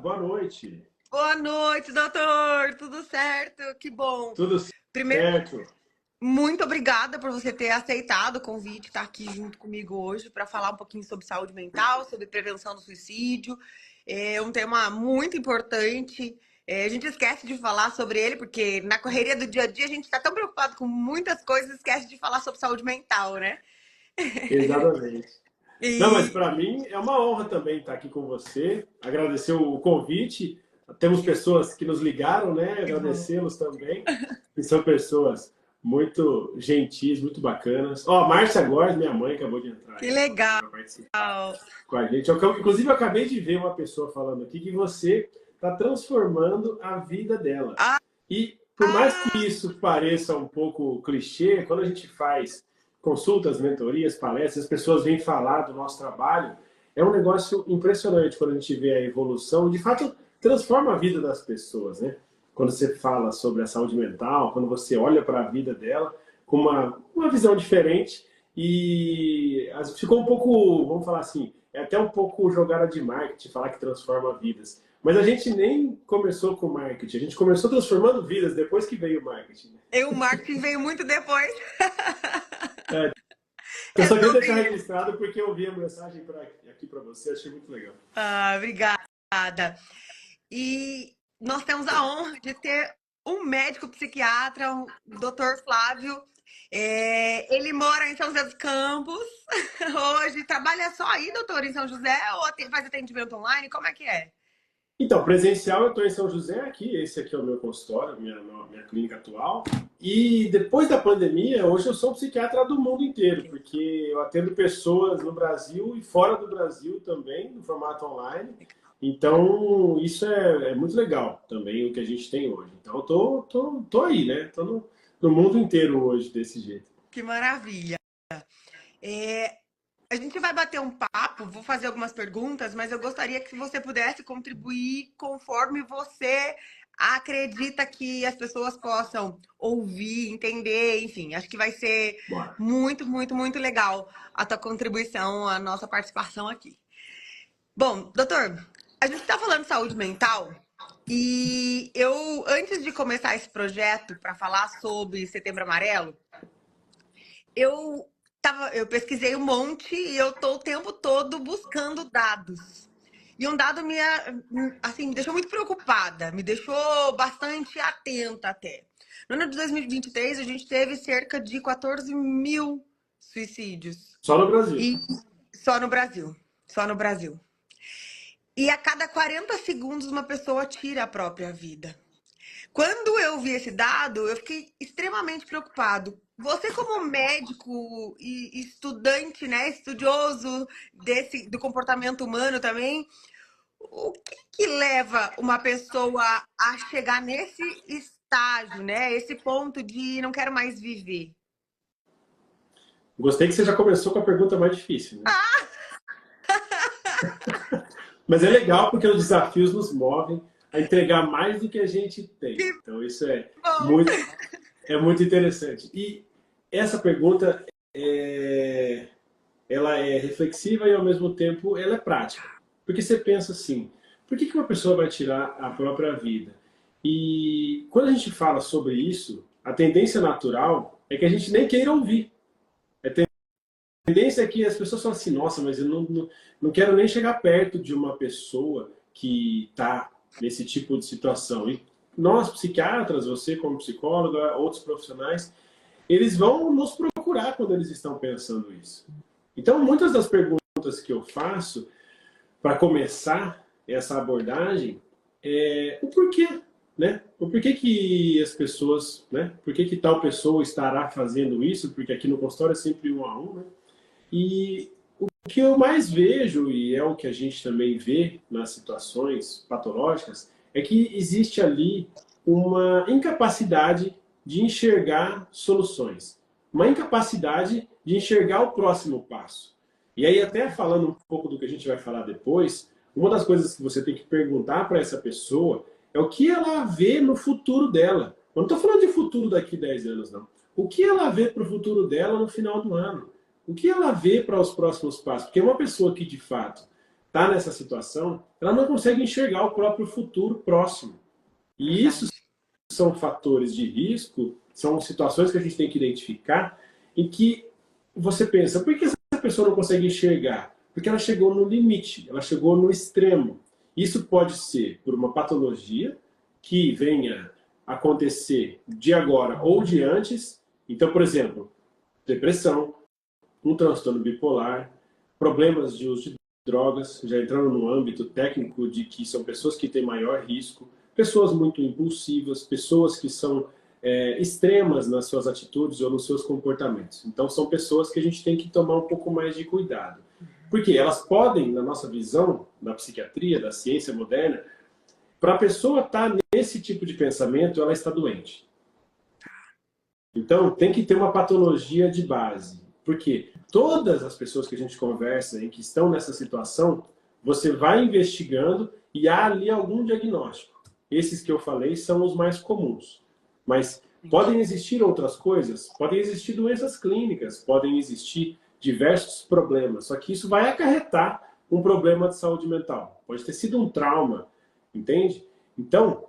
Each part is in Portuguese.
Boa noite. Boa noite, doutor. Tudo certo? Que bom. Tudo Primeiro, certo? muito obrigada por você ter aceitado o convite, estar aqui junto comigo hoje para falar um pouquinho sobre saúde mental, sobre prevenção do suicídio. É um tema muito importante. A gente esquece de falar sobre ele, porque na correria do dia a dia a gente está tão preocupado com muitas coisas, esquece de falar sobre saúde mental, né? Exatamente. Não, mas E para mim é uma honra também estar aqui com você. Agradecer o convite. Temos pessoas que nos ligaram, né? que bom. Agradecê-los também. E são pessoas muito gentis, muito bacanas. Ó, Márcia Góes, minha mãe, acabou de entrar Que aí também legal. para participar com a gente. Inclusive, eu acabei de ver uma pessoa falando aqui que você está transformando a vida dela. Ah, E por mais que ah, isso pareça um pouco clichê, quando a gente faz consultas, mentorias, palestras, as pessoas vêm falar do nosso trabalho, é um negócio impressionante quando a gente vê a evolução, de fato transforma a vida das pessoas, né? Quando você fala sobre a saúde mental, quando você olha para a vida dela com uma visão diferente e ficou um pouco, vamos falar assim, é até um pouco jogada de marketing falar que transforma vidas. Mas a gente nem começou com marketing, a gente começou transformando vidas depois que veio o marketing. o marketing veio muito depois. É, eu É só queria deixar sobre isso. registrado porque eu vi a mensagem aqui para você, achei muito legal. Ah, obrigada. E nós temos a honra de ter um médico psiquiatra, o Dr. Flávio. Ele mora em São José dos Campos. Hoje trabalha só aí, doutor, em São José, ou faz atendimento online? Como é que é? Então, presencial eu estou em São José aqui, esse aqui é o meu consultório, minha clínica atual. E depois da pandemia, hoje eu sou um psiquiatra do mundo inteiro, porque eu atendo pessoas no Brasil e fora do Brasil também, no formato online. Então, isso é muito legal também o que a gente tem hoje. Então, eu tô aí, né? Tô no mundo inteiro hoje desse jeito. Que maravilha. É, A gente vai bater um papo, vou fazer algumas perguntas, mas eu gostaria que você pudesse contribuir conforme você acredita que as pessoas possam ouvir, entender, enfim, acho que vai ser Bora. muito, muito, muito legal a tua contribuição, a nossa participação aqui. Bom, doutor, a gente está falando de saúde mental e eu, antes de começar esse projeto para falar sobre Setembro Amarelo, eu pesquisei um monte e eu tô o tempo todo buscando dados. E um dado assim, me deixou muito preocupada, me deixou bastante atenta até. No ano de 2023, a gente teve cerca de 14 mil suicídios. Só no Brasil. E só no Brasil. Só no Brasil. E a cada 40 segundos, uma pessoa tira a própria vida. Quando eu vi esse dado, eu fiquei extremamente preocupado. Você, como médico e estudante, né, estudioso do comportamento humano também, o que leva uma pessoa a chegar nesse estágio, né, esse ponto de não quero mais viver? Gostei que você já começou com a pergunta mais difícil, né? Mas é legal porque os desafios nos movem a entregar mais do que a gente tem. Que Então isso é bom! muito, é muito interessante. E essa pergunta ela é reflexiva e ao mesmo tempo ela é prática. Porque você pensa assim, por que uma pessoa vai tirar a própria vida? E quando a gente fala sobre isso, a tendência natural é que a gente nem queira ouvir. A tendência é que as pessoas falam assim, nossa, mas eu não quero nem chegar perto de uma pessoa que está nesse tipo de situação. E nós, psiquiatras, você como psicóloga, outros profissionais, eles vão nos procurar quando eles estão pensando isso. Então, muitas das perguntas que eu faço para começar essa abordagem é o porquê, né? O porquê que as pessoas, né? Por que tal pessoa estará fazendo isso? Porque aqui no consultório é sempre um a um, né? E o que eu mais vejo, e é o que a gente também vê nas situações patológicas, é que existe ali uma incapacidade de enxergar soluções, uma incapacidade de enxergar o próximo passo. E aí, até falando um pouco do que a gente vai falar depois, uma das coisas que você tem que perguntar para essa pessoa é o que ela vê no futuro dela. Eu não estou falando de futuro daqui 10 anos, não. O que ela vê para o futuro dela no final do ano? O que ela vê para os próximos passos? Porque uma pessoa que, de fato, está nessa situação, ela não consegue enxergar o próprio futuro próximo. E isso Verdade. são fatores de risco, são situações que a gente tem que identificar em que você pensa, por que essa pessoa não consegue enxergar? Porque ela chegou no limite, ela chegou no extremo. Isso pode ser por uma patologia que venha acontecer de agora ou de antes. Então, por exemplo, depressão, um transtorno bipolar, problemas de uso de drogas, já entrando no âmbito técnico de que são pessoas que têm maior risco, pessoas muito impulsivas, pessoas que são extremas nas suas atitudes ou nos seus comportamentos. Então, são pessoas que a gente tem que tomar um pouco mais de cuidado. Porque elas podem, na nossa visão, da psiquiatria, da ciência moderna, para a pessoa estar nesse tipo de pensamento, ela está doente. Então, tem que ter uma patologia de base. Porque todas as pessoas que a gente conversa e que estão nessa situação, você vai investigando e há ali algum diagnóstico. Esses que eu falei são os mais comuns. Mas podem existir outras coisas, podem existir doenças clínicas, podem existir diversos problemas. Só que isso vai acarretar um problema de saúde mental. Pode ter sido um trauma, entende? Então,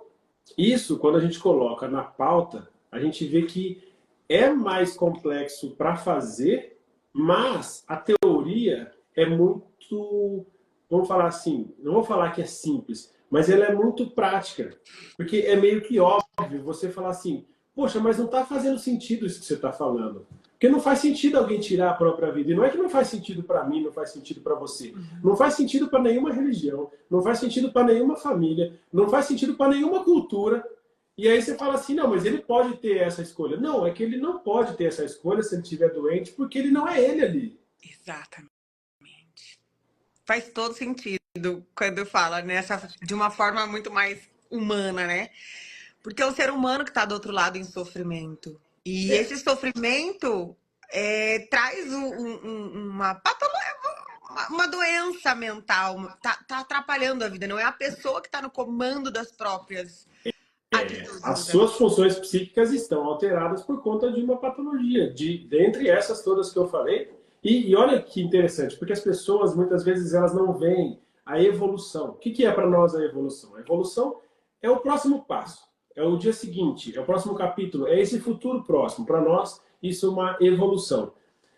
isso, quando a gente coloca na pauta, a gente vê que é mais complexo para fazer, mas a teoria é muito, vamos falar assim, não vou falar que é simples, mas ela é muito prática, porque é meio que óbvio você falar assim, poxa, mas não está fazendo sentido isso que você está falando. Porque não faz sentido alguém tirar a própria vida. E não é que não faz sentido para mim, não faz sentido para você. Não faz sentido para nenhuma religião, não faz sentido para nenhuma família, não faz sentido para nenhuma cultura. E aí você fala assim, não, mas ele pode ter essa escolha. Não, é que ele não pode ter essa escolha se ele estiver doente, porque ele não é ele ali. Exatamente. Faz todo sentido quando fala nessa de uma forma muito mais humana, né? Porque é o ser humano que está do outro lado em sofrimento. E esse sofrimento traz uma patologia, uma doença mental, tá atrapalhando a vida. Não é a pessoa que está no comando das próprias As atitudes. suas funções psíquicas estão alteradas por conta de uma patologia, dentre essas todas que eu falei. E olha que interessante, porque as pessoas muitas vezes elas não veem a evolução. O que é para nós a evolução? A evolução é o próximo passo, é o dia seguinte, é o próximo capítulo, é esse futuro próximo. Para nós, isso é uma evolução.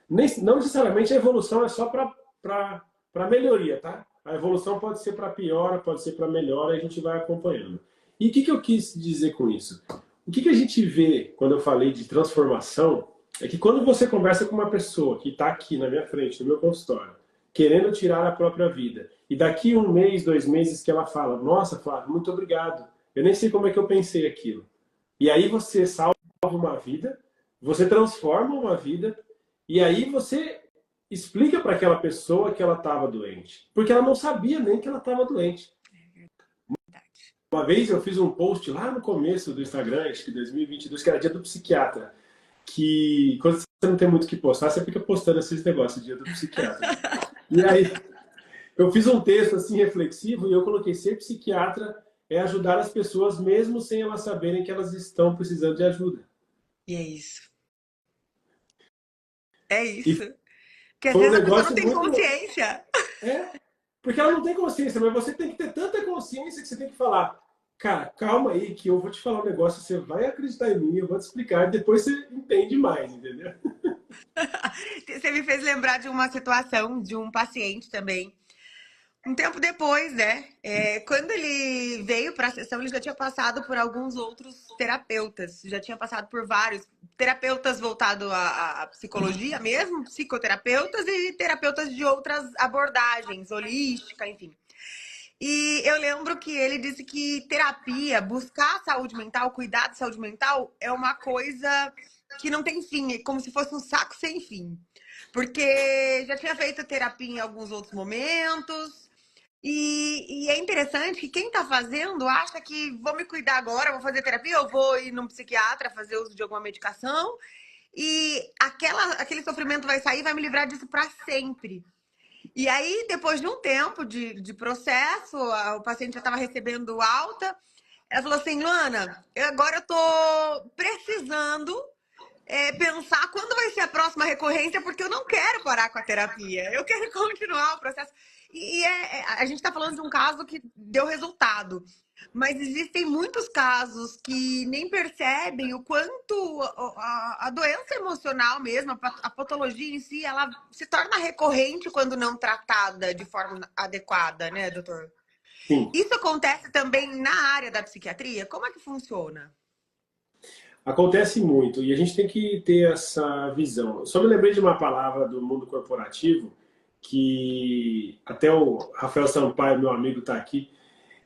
Não necessariamente a evolução é só para melhoria, tá? A evolução pode ser para pior, pode ser para melhor, e a gente vai acompanhando. E o que eu quis dizer com isso? O que a gente vê quando eu falei de transformação é que quando você conversa com uma pessoa que está aqui na minha frente, no meu consultório, querendo tirar a própria vida, e daqui um mês, 2 meses que ela fala, nossa, Flávio, muito obrigado, eu nem sei como é que eu pensei aquilo. E aí você salva uma vida, você transforma uma vida, e aí você explica para aquela pessoa que ela estava doente, porque ela não sabia nem que ela estava doente. Uma vez eu fiz um post lá no começo do Instagram, acho que 2022, que era dia do psiquiatra. Que quando você não tem muito o que postar, você fica postando esses negócios, dia do psiquiatra. E aí eu fiz um texto assim reflexivo e eu coloquei: ser psiquiatra é ajudar as pessoas mesmo sem elas saberem que elas estão precisando de ajuda. E é isso. É E isso. Porque às foi um vezes a pessoa não negócio tem muito. consciência. É, porque ela não tem consciência, mas você tem que ter tanta consciência que você tem que falar: cara, calma aí, que eu vou te falar um negócio, você vai acreditar em mim, eu vou te explicar, e depois você entende mais, entendeu? Você me fez lembrar de uma situação de um paciente também. Um tempo depois, né? Quando ele veio para a sessão, ele já tinha passado por alguns outros terapeutas, já tinha passado por vários terapeutas voltados à psicologia mesmo, psicoterapeutas e terapeutas de outras abordagens, holística, enfim. E eu lembro que ele disse que terapia, buscar saúde mental, cuidar de saúde mental, é uma coisa que não tem fim, é como se fosse um saco sem fim. Porque já tinha feito terapia em alguns outros momentos, e é interessante que quem tá fazendo acha que vou me cuidar agora, vou fazer terapia, eu vou ir num psiquiatra fazer uso de alguma medicação, e aquele sofrimento vai sair, vai me livrar disso para sempre. E aí, depois de um tempo de processo, o paciente já estava recebendo alta. Ela falou assim: Luana, agora eu tô precisando pensar quando vai ser a próxima recorrência, porque eu não quero parar com a terapia, eu quero continuar o processo. A gente está falando de um caso que deu resultado, mas existem muitos casos que nem percebem o quanto a doença emocional mesmo, a patologia em si, ela se torna recorrente quando não tratada de forma adequada, né, doutor? Sim. Isso acontece também na área da psiquiatria? Como é que funciona? Acontece muito e a gente tem que ter essa visão. Eu só me lembrei de uma palavra do mundo corporativo que até o Rafael Sampaio, meu amigo, está aqui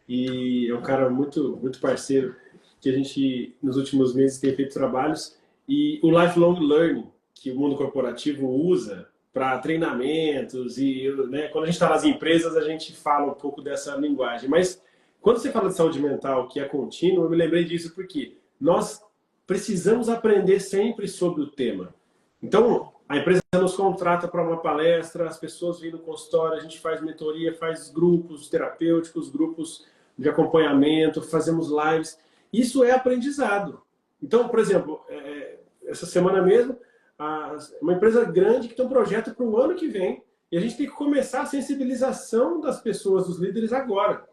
e é um cara muito parceiro que a gente nos últimos meses tem feito trabalhos e o lifelong learning que o mundo corporativo usa para treinamentos e, né, quando a gente está nas empresas a gente fala um pouco dessa linguagem. Mas quando você fala de saúde mental que é contínuo, eu me lembrei disso porque nós precisamos aprender sempre sobre o tema. Então, a empresa nos contrata para uma palestra, as pessoas vêm no consultório, a gente faz mentoria, faz grupos terapêuticos, grupos de acompanhamento, fazemos lives. Isso é aprendizado. Então, por exemplo, essa semana mesmo, uma empresa grande que tem um projeto para o ano que vem, e a gente tem que começar a sensibilização das pessoas, dos líderes agora.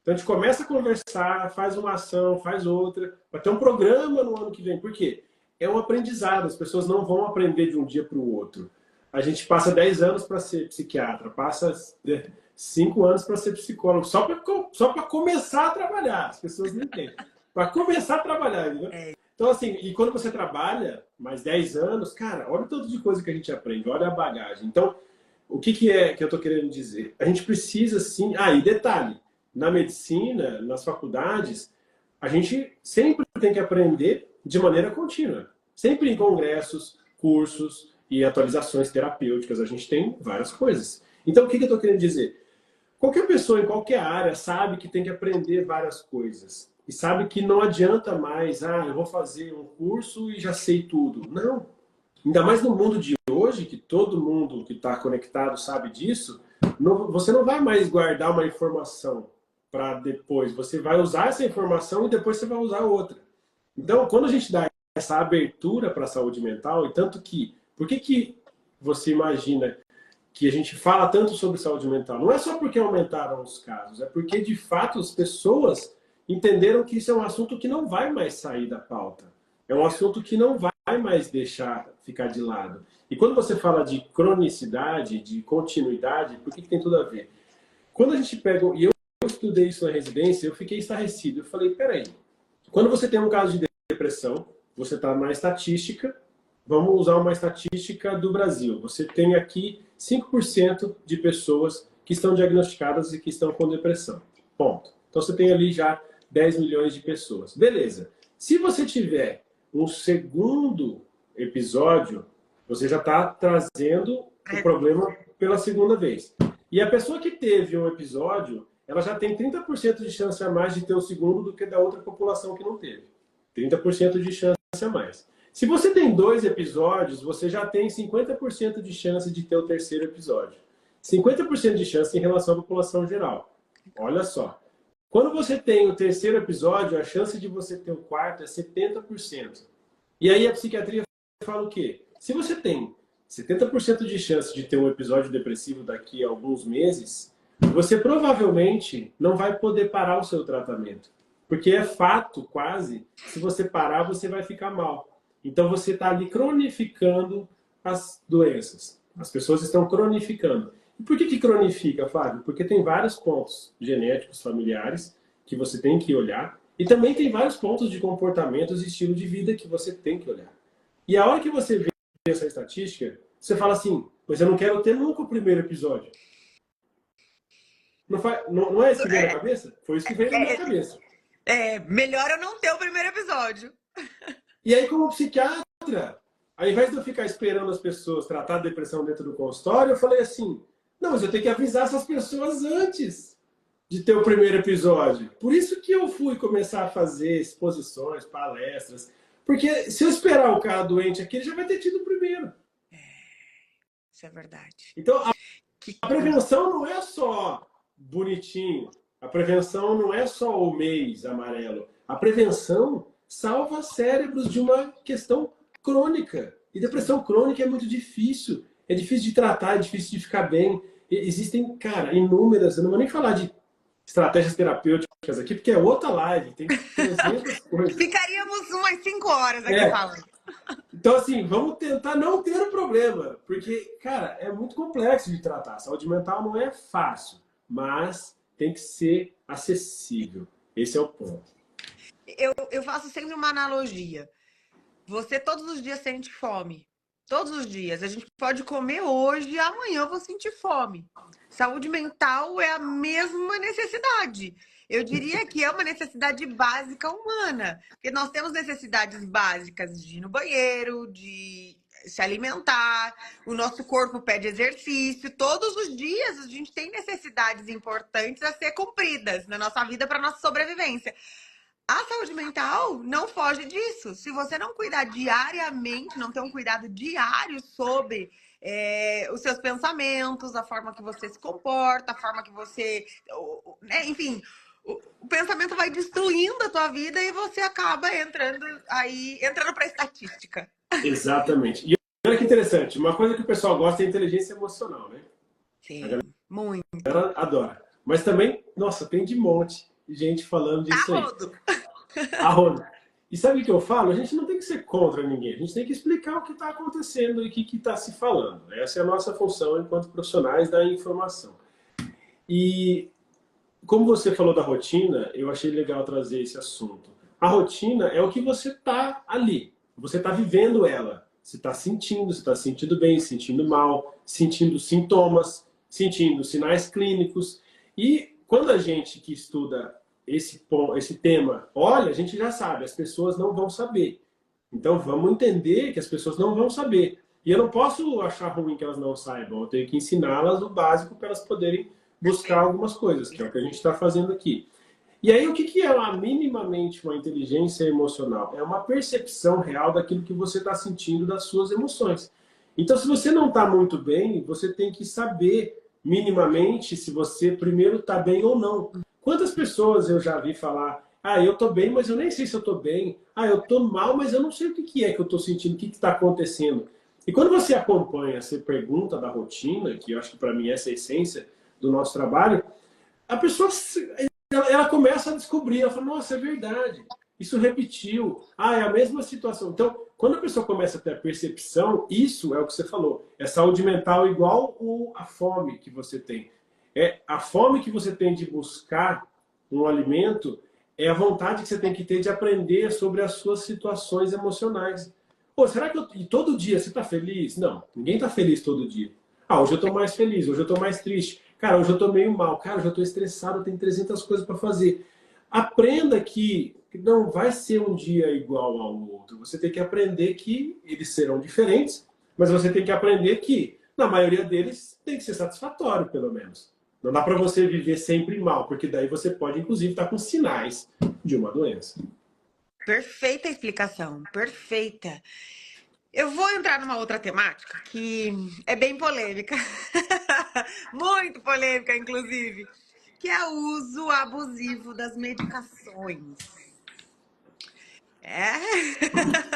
Então a gente começa a conversar, faz uma ação, faz outra, vai ter um programa no ano que vem. Por quê? É um aprendizado, as pessoas não vão aprender de um dia para o outro. A gente passa 10 anos para ser psiquiatra, passa 5 anos para ser psicólogo, só para começar a trabalhar. As pessoas não entendem. Para começar a trabalhar, entendeu? Então, assim, e quando você trabalha mais 10 anos, cara, olha o tanto de coisa que a gente aprende, olha a bagagem. Então, o que é que eu estou querendo dizer? A gente precisa, sim... Ah, e detalhe, na medicina, nas faculdades, a gente sempre tem que aprender de maneira contínua. Sempre em congressos, cursos e atualizações terapêuticas, a gente tem várias coisas. Então, o que eu estou querendo dizer? Qualquer pessoa em qualquer área sabe que tem que aprender várias coisas. E sabe que não adianta mais, eu vou fazer um curso e já sei tudo. Não. Ainda mais no mundo de hoje, que todo mundo que está conectado sabe disso, você não vai mais guardar uma informação para depois. Você vai usar essa informação e depois você vai usar outra. Então, quando a gente dá essa abertura para a saúde mental, e tanto que... Por que você imagina que a gente fala tanto sobre saúde mental? Não é só porque aumentaram os casos, é porque, de fato, as pessoas entenderam que isso é um assunto que não vai mais sair da pauta. É um assunto que não vai mais deixar ficar de lado. E quando você fala de cronicidade, de continuidade, por que tem tudo a ver? Quando a gente pega... E eu estudei isso na residência, eu fiquei estarrecido. Eu falei, peraí, quando você tem um caso de depressão, você está na estatística, vamos usar uma estatística do Brasil. Você tem aqui 5% de pessoas que estão diagnosticadas e que estão com depressão. Ponto. Então você tem ali já 10 milhões de pessoas. Beleza. Se você tiver um segundo episódio, você já está trazendo o problema pela segunda vez. E a pessoa que teve um episódio, ela já tem 30% de chance a mais de ter o segundo do que da outra população que não teve. 30% de chance a mais. Se você tem 2 episódios, você já tem 50% de chance de ter o terceiro episódio. 50% de chance em relação à população geral. Olha só. Quando você tem o terceiro episódio, a chance de você ter o quarto é 70%. E aí a psiquiatria fala o quê? Se você tem 70% de chance de ter um episódio depressivo daqui a alguns meses, você provavelmente não vai poder parar o seu tratamento. Porque é fato, quase, se você parar, você vai ficar mal. Então você está ali cronificando as doenças. As pessoas estão cronificando. E por que cronifica, Fábio? Porque tem vários pontos genéticos, familiares, que você tem que olhar. E também tem vários pontos de comportamentos e estilo de vida que você tem que olhar. E a hora que você vê essa estatística, você fala assim, mas eu não quero ter nunca o primeiro episódio. Não é isso que veio na cabeça? Foi isso que veio na minha cabeça. Melhor eu não ter o primeiro episódio. E aí, como psiquiatra, ao invés de eu ficar esperando as pessoas tratar a depressão dentro do consultório, eu falei assim, não, mas eu tenho que avisar essas pessoas antes de ter o primeiro episódio. Por isso que eu fui começar a fazer exposições, palestras. Porque se eu esperar o cara doente aqui, ele já vai ter tido o primeiro. Isso é verdade. Então, a prevenção não é só bonitinho. A prevenção não é só o mês amarelo. A prevenção salva cérebros de uma questão crônica. E depressão crônica é muito difícil. É difícil de tratar, é difícil de ficar bem. Existem, cara, inúmeras, eu não vou nem falar de estratégias terapêuticas aqui, porque é outra live, tem 300 coisas. Ficaríamos umas 5 horas aqui É, falando. então assim, vamos tentar não ter o problema, porque, cara, é muito complexo de tratar. Saúde mental não é fácil, mas tem que ser acessível. Esse é o ponto. Eu faço sempre uma analogia. Você todos os dias sente fome. Todos os dias. A gente pode comer hoje e amanhã eu vou sentir fome. Saúde mental é a mesma necessidade. Eu diria que é uma necessidade básica humana. Porque nós temos necessidades básicas de ir no banheiro, de se alimentar, o nosso corpo pede exercício. Todos os dias a gente tem necessidades importantes a ser cumpridas na nossa vida para nossa sobrevivência. A saúde mental não foge disso. Se você não cuidar diariamente, não ter um cuidado diário sobre os seus pensamentos, a forma que você se comporta, a forma que você. Né, enfim, o pensamento vai destruindo a tua vida e você acaba entrando para a estatística. Exatamente. E olha que interessante, uma coisa que o pessoal gosta é a inteligência emocional, né? Sim, muito. Ela adora. Mas também, nossa, tem de monte de gente falando Tá disso aí. rodo. A Rony. E sabe o que eu falo? A gente não tem que ser contra ninguém. A gente tem que explicar o que está acontecendo e o que está se falando. Essa é a nossa função enquanto profissionais da informação. E como você falou da rotina, eu achei legal trazer esse assunto. A rotina é o que você está ali. Você está vivendo ela. Você está sentindo, você está sentindo bem, sentindo mal, sentindo sintomas, sentindo sinais clínicos. E quando a gente que estuda esse tema olha, a gente já sabe, as pessoas não vão saber. Então vamos entender que as pessoas não vão saber. E eu não posso achar ruim que elas não saibam, eu tenho que ensiná-las o básico para elas poderem buscar algumas coisas, que é o que a gente está fazendo aqui. E aí, o que é minimamente uma inteligência emocional? É uma percepção real daquilo que você está sentindo, das suas emoções. Então, se você não está muito bem, você tem que saber minimamente se você primeiro está bem ou não. Quantas pessoas eu já vi falar, eu estou bem, mas eu nem sei se eu estou bem. Eu estou mal, mas eu não sei o que é que eu estou sentindo, o que está acontecendo. E quando você acompanha, você pergunta da rotina, que eu acho que para mim essa é a essência do nosso trabalho, a pessoa ela começa a descobrir, ela fala, nossa, é verdade, isso repetiu, é a mesma situação. Então, quando a pessoa começa a ter a percepção, isso é o que você falou, é saúde mental igual a fome que você tem. É a fome que você tem de buscar um alimento, é a vontade que você tem que ter de aprender sobre as suas situações emocionais. Pô, será que e todo dia você está feliz? Não, ninguém está feliz todo dia. Hoje eu estou mais feliz, hoje eu estou mais triste. Cara, hoje eu estou meio mal. Cara, hoje eu estou estressado, eu tenho 300 coisas para fazer. Aprenda que não vai ser um dia igual ao outro. Você tem que aprender que eles serão diferentes, mas você tem que aprender que, na maioria deles, tem que ser satisfatório, pelo menos. Não dá para você viver sempre mal, porque daí você pode, inclusive, estar com sinais de uma doença. Perfeita explicação, perfeita. Eu vou entrar numa outra temática que é bem polêmica, muito polêmica, inclusive, que é o uso abusivo das medicações.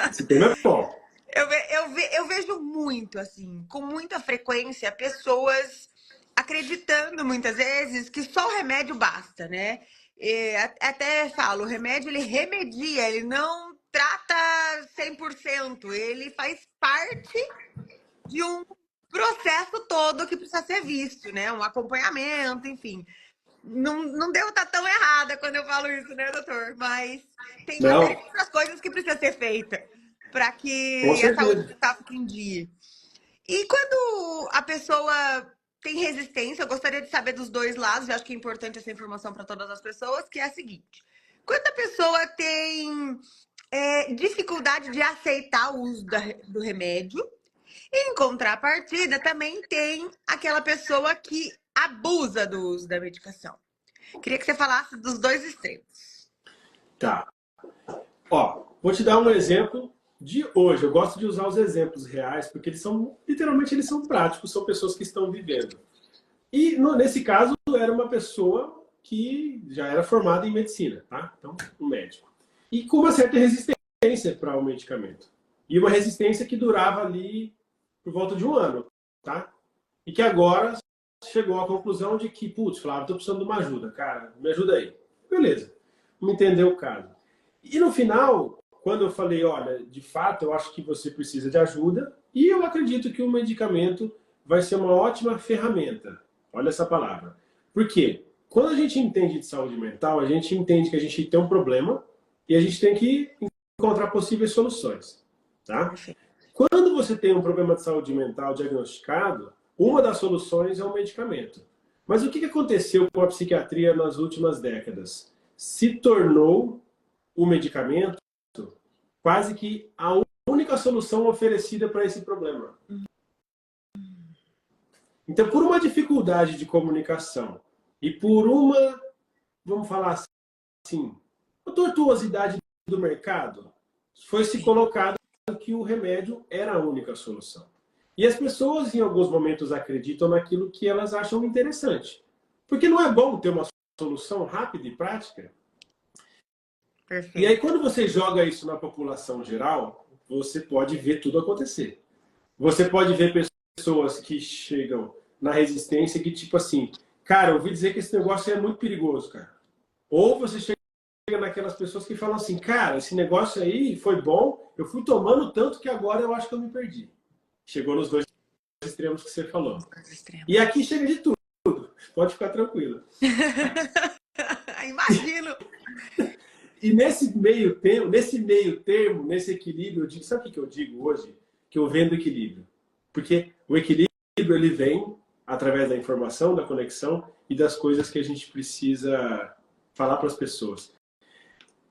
Esse tema é bom. Eu vejo muito, assim, com muita frequência, pessoas acreditando muitas vezes que só o remédio basta, né? Até falo, o remédio ele remedia, ele não trata 100%, ele faz parte de um processo todo que precisa ser visto, né? Um acompanhamento, enfim. Não devo estar tão errada quando eu falo isso, né, doutor? Mas tem uma série Não, de outras coisas que precisa ser feita para com que a saúde certeza. mental fique em dia. E quando a pessoa tem resistência, eu gostaria de saber dos dois lados, eu acho que é importante essa informação para todas as pessoas, que é a seguinte: quando a pessoa tem dificuldade de aceitar o uso do remédio, em contrapartida, também tem aquela pessoa que abusa do uso da medicação. Queria que você falasse dos dois extremos. Tá. Vou te dar um exemplo de hoje. Eu gosto de usar os exemplos reais, porque eles são, literalmente, eles são práticos, são pessoas que estão vivendo. E nesse caso, era uma pessoa que já era formada em medicina, tá? Então, um médico. E com uma certa resistência para o medicamento. E uma resistência que durava ali por volta de um ano, tá? E que agora chegou à conclusão de que, putz, Flávio, estou precisando de uma ajuda, cara, me ajuda aí. Beleza, me entendeu o caso. E no final, quando eu falei, olha, de fato, eu acho que você precisa de ajuda e eu acredito que o medicamento vai ser uma ótima ferramenta. Olha essa palavra. Por quê? Quando a gente entende de saúde mental, a gente entende que a gente tem um problema e a gente tem que encontrar possíveis soluções, tá? Quando você tem um problema de saúde mental diagnosticado, uma das soluções é o medicamento. Mas o que aconteceu com a psiquiatria nas últimas décadas? Se tornou o medicamento quase que a única solução oferecida para esse problema. Então, por uma dificuldade de comunicação e por uma, vamos falar assim, uma tortuosidade do mercado, foi se colocado que o remédio era a única solução. E as pessoas, em alguns momentos, acreditam naquilo que elas acham interessante. Porque não é bom ter uma solução rápida e prática? Perfeito. E aí, quando você joga isso na população geral, você pode ver tudo acontecer. Você pode ver pessoas que chegam na resistência que, tipo assim, cara, eu ouvi dizer que esse negócio é muito perigoso, cara. Ou você chega naquelas pessoas que falam assim, cara, esse negócio aí foi bom, eu fui tomando tanto que agora eu acho que eu me perdi. Chegou nos dois extremos que você falou. E aqui chega de tudo. Pode ficar tranquilo. Imagino. E nesse meio termo, nesse equilíbrio, eu digo, sabe o que eu digo hoje? Que eu vendo equilíbrio. Porque o equilíbrio, ele vem através da informação, da conexão e das coisas que a gente precisa falar para as pessoas.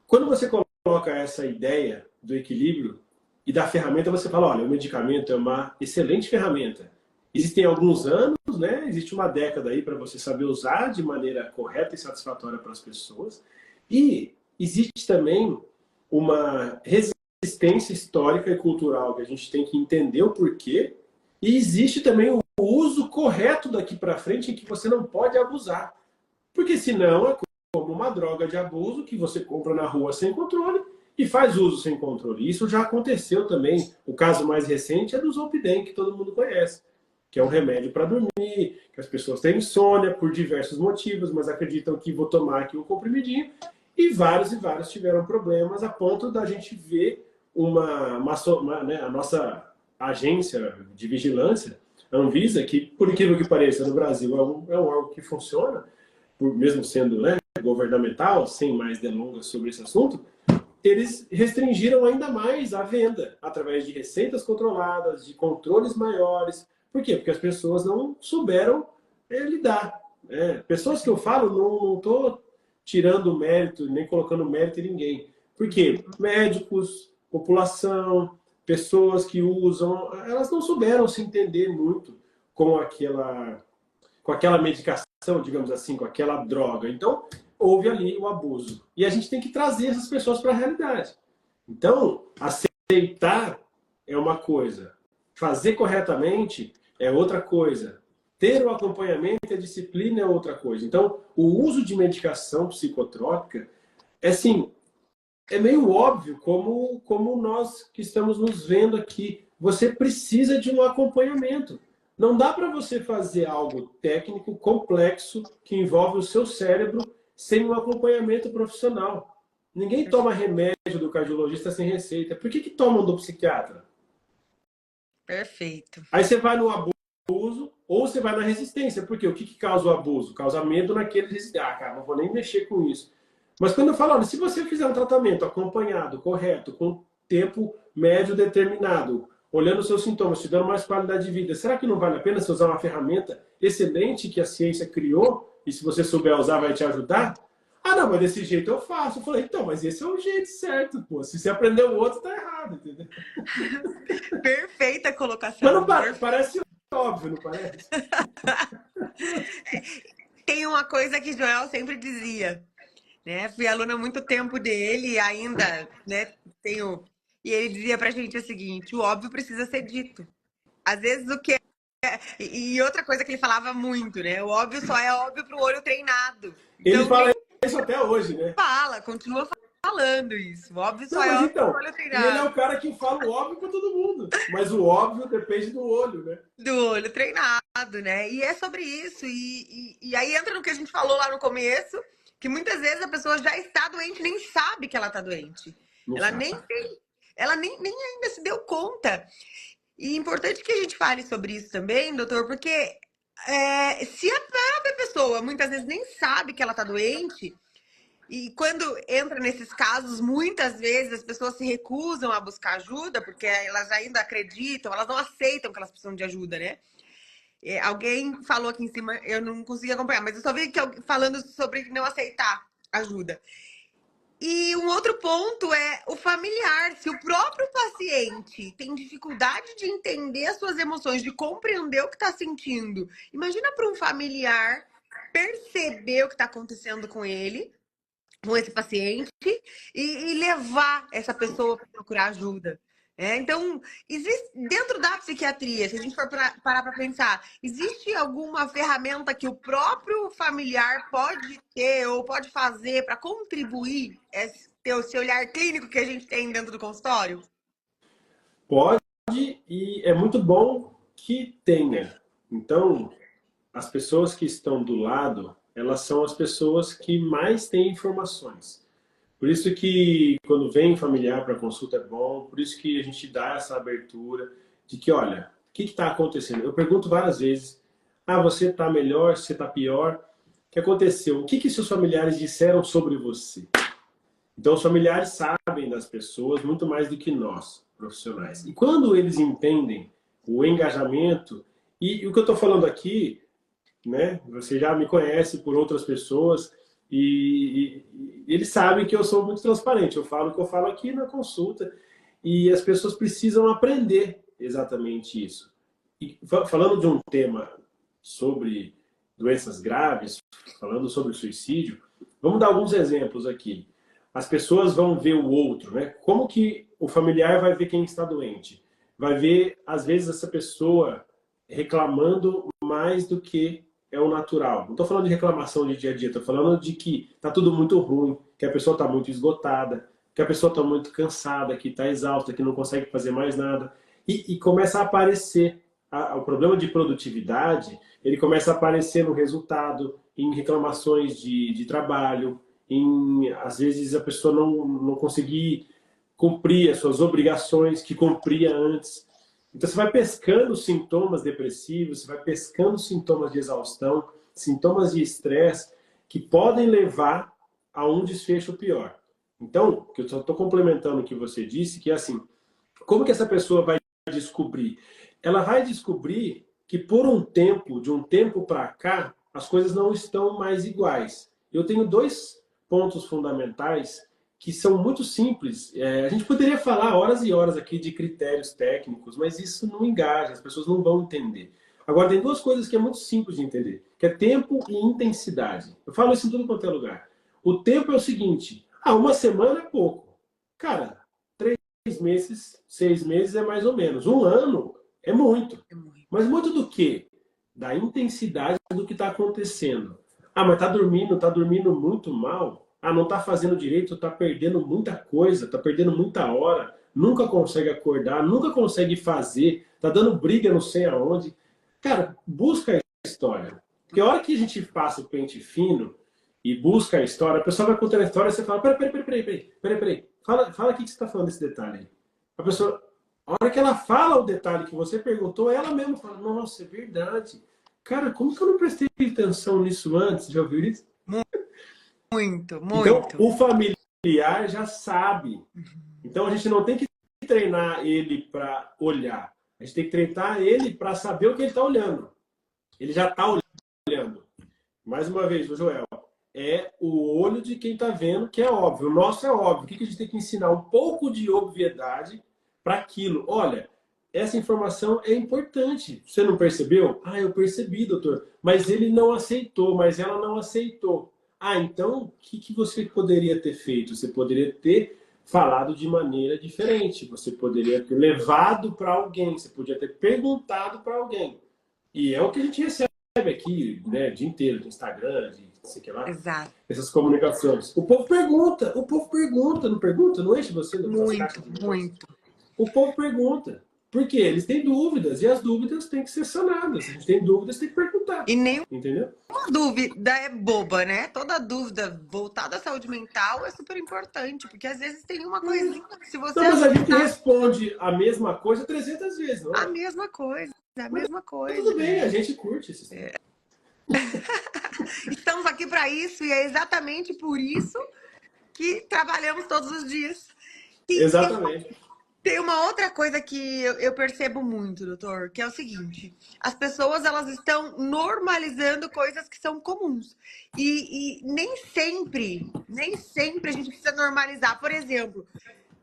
Quando você coloca essa ideia do equilíbrio e da ferramenta, você fala, olha, o medicamento é uma excelente ferramenta. Existem alguns anos, né? Existe uma década aí para você saber usar de maneira correta e satisfatória para as pessoas. E existe também uma resistência histórica e cultural que a gente tem que entender o porquê. E existe também o uso correto daqui para frente em que você não pode abusar. Porque senão é como uma droga de abuso que você compra na rua sem controle e faz uso sem controle. Isso já aconteceu também. O caso mais recente é do Zolpidem, que todo mundo conhece, que é um remédio para dormir, que as pessoas têm insônia por diversos motivos, mas acreditam que vou tomar aqui um comprimidinho. E vários tiveram problemas a ponto da gente ver né, a nossa agência de vigilância, a Anvisa, que, por incrível que pareça, no Brasil é um órgão que funciona, mesmo sendo, né, governamental, sem mais delongas sobre esse assunto, eles restringiram ainda mais a venda através de receitas controladas, de controles maiores. Por quê? Porque as pessoas não souberam lidar. Pessoas que eu falo, não estou tirando mérito, nem colocando mérito em ninguém. Por quê? Médicos, população, pessoas que usam, elas não souberam se entender muito com aquela medicação, digamos assim, com aquela droga. Então, houve ali o abuso. E a gente tem que trazer essas pessoas para a realidade. Então, aceitar é uma coisa. Fazer corretamente é outra coisa. Ter o acompanhamento e a disciplina é outra coisa. Então, o uso de medicação psicotrópica é assim, é meio óbvio como nós que estamos nos vendo aqui. Você precisa de um acompanhamento. Não dá para você fazer algo técnico, complexo, que envolve o seu cérebro, sem um acompanhamento profissional. Ninguém toma remédio do cardiologista sem receita. Por que tomam do psiquiatra? Perfeito. Aí você vai no abuso ou você vai na resistência. Porque o que causa o abuso? Causa medo naquele resistente. Ah, cara, não vou nem mexer com isso. Mas quando eu falo, olha, se você fizer um tratamento acompanhado, correto, com tempo médio determinado, olhando os seus sintomas, te dando mais qualidade de vida, será que não vale a pena você usar uma ferramenta excelente que a ciência criou e se você souber usar vai te ajudar? Ah, não, mas desse jeito eu faço. Eu falei, então, mas esse é o jeito certo, pô. Se você aprender o outro, tá errado, entendeu? Perfeita colocação. Mas não parece óbvio, não parece? Tem uma coisa que Joel sempre dizia, né? Fui aluna há muito tempo dele e ainda, né, tenho... E ele dizia pra gente o seguinte, o óbvio precisa ser dito. Às vezes o que é... E outra coisa que ele falava muito, né? O óbvio só é óbvio pro olho treinado. Então, ele fala isso até hoje, né? Continua falando isso. O óbvio Não, só é mas óbvio com o então, olho e ele é treinado. o cara que fala o óbvio para todo mundo. Mas o óbvio depende do olho, né? Do olho treinado, né? E é sobre isso. E aí entra no que a gente falou lá no começo, que muitas vezes a pessoa já está doente e nem sabe que ela está doente. Não Ela sabe. nem tem, ela nem ainda se deu conta. E é importante que a gente fale sobre isso também, doutor, porque se a própria pessoa muitas vezes nem sabe que ela está doente, e quando entra nesses casos, muitas vezes as pessoas se recusam a buscar ajuda, porque elas ainda acreditam, elas não aceitam que elas precisam de ajuda, né? Alguém falou aqui em cima, eu não consegui acompanhar, mas eu só vi que falando sobre não aceitar ajuda. E um outro ponto é o familiar. Se o próprio paciente tem dificuldade de entender as suas emoções, de compreender o que está sentindo, imagina para um familiar perceber o que está acontecendo com esse paciente e levar essa pessoa para procurar ajuda. Então, existe dentro da psiquiatria, se a gente for parar para pensar, existe alguma ferramenta que o próprio familiar pode ter ou pode fazer para contribuir ter esse olhar clínico que a gente tem dentro do consultório? Pode, e é muito bom que tenha. Então, as pessoas que estão do lado, elas são as pessoas que mais têm informações. Por isso que quando vem familiar para consulta é bom, por isso que a gente dá essa abertura de que, olha, o que está acontecendo? Eu pergunto várias vezes, você está melhor, você está pior? O que aconteceu? O que seus familiares disseram sobre você? Então, os familiares sabem das pessoas muito mais do que nós, profissionais. E quando eles entendem o engajamento, e o que eu estou falando aqui, né? Você já me conhece por outras pessoas e eles sabem que eu sou muito transparente. Eu falo o que eu falo aqui na consulta e as pessoas precisam aprender exatamente isso. E falando de um tema sobre doenças graves, falando sobre suicídio, vamos dar alguns exemplos aqui. As pessoas vão ver o outro, né? Como que o familiar vai ver quem está doente? Vai ver, às vezes, essa pessoa reclamando mais do que é o natural. Não estou falando de reclamação de dia a dia, estou falando de que está tudo muito ruim, que a pessoa está muito esgotada, que a pessoa está muito cansada, que está exausta, que não consegue fazer mais nada. E começa a aparecer o problema de produtividade, ele começa a aparecer no resultado, em reclamações de trabalho, às vezes a pessoa não conseguir cumprir as suas obrigações que cumpria antes. Então você vai pescando sintomas depressivos, você vai pescando sintomas de exaustão, sintomas de estresse que podem levar a um desfecho pior. Então, que eu só estou complementando o que você disse, que é assim, como que essa pessoa vai descobrir? Ela vai descobrir que por um tempo, de um tempo para cá, as coisas não estão mais iguais. Eu tenho dois pontos fundamentais que são muito simples. A gente poderia falar horas e horas aqui de critérios técnicos, mas isso não engaja, as pessoas não vão entender. Agora, tem duas coisas que é muito simples de entender, que é tempo e intensidade. Eu falo isso em tudo quanto é lugar. O tempo é o seguinte, uma semana é pouco. Cara, 3 meses, 6 meses é mais ou menos. Um ano é muito. Mas muito do quê? Da intensidade do que está acontecendo. Mas tá dormindo muito mal? Não tá fazendo direito, tá perdendo muita coisa, tá perdendo muita hora, nunca consegue acordar, nunca consegue fazer, tá dando briga não sei aonde. Cara, busca a história. Porque a hora que a gente passa o pente fino e busca a história, a pessoa vai contando a história e você fala, peraí. Fala o que você está falando desse detalhe aí. A pessoa, a hora que ela fala o detalhe que você perguntou, ela mesma fala, nossa, é verdade. Cara, como que eu não prestei atenção nisso antes? Já ouviu isso? Muito, Então, muito. o familiar já sabe. Então, a gente não tem que treinar ele para olhar. A gente tem que treinar ele para saber o que ele está olhando. Ele já está olhando. Mais uma vez, o Joel, é o olho de quem está vendo, que é óbvio. O nosso é óbvio. O que a gente tem que ensinar? Um pouco de obviedade para aquilo. Olha, essa informação é importante. Você não percebeu? Eu percebi, doutor. Mas ele não aceitou, mas ela não aceitou. Então, o que você poderia ter feito? Você poderia ter falado de maneira diferente. Você poderia ter levado para alguém. Você podia ter perguntado para alguém. E é o que a gente recebe aqui, né, o dia inteiro, no Instagram, de sei que lá. Exato. Essas comunicações. O povo pergunta, não pergunta? Não enche você das caixas Muito, de resposta? muito. O povo pergunta. Porque eles têm dúvidas, e as dúvidas têm que ser sanadas. Se a gente tem dúvidas, tem que perguntar. E nenhuma Entendeu? dúvida é boba, né? Toda dúvida voltada à saúde mental é super importante, porque às vezes tem uma coisinha que se você Não, mas a gente ajustar responde a mesma coisa 300 vezes, não a é? mesma coisa, a Mas mesma coisa. tudo bem, a gente curte esse sistema. Estamos aqui para isso e é exatamente por isso que trabalhamos todos os dias. E Exatamente. tem uma outra coisa que eu percebo muito, doutor, que é o seguinte: as pessoas elas estão normalizando coisas que são comuns. E nem sempre a gente precisa normalizar. Por exemplo,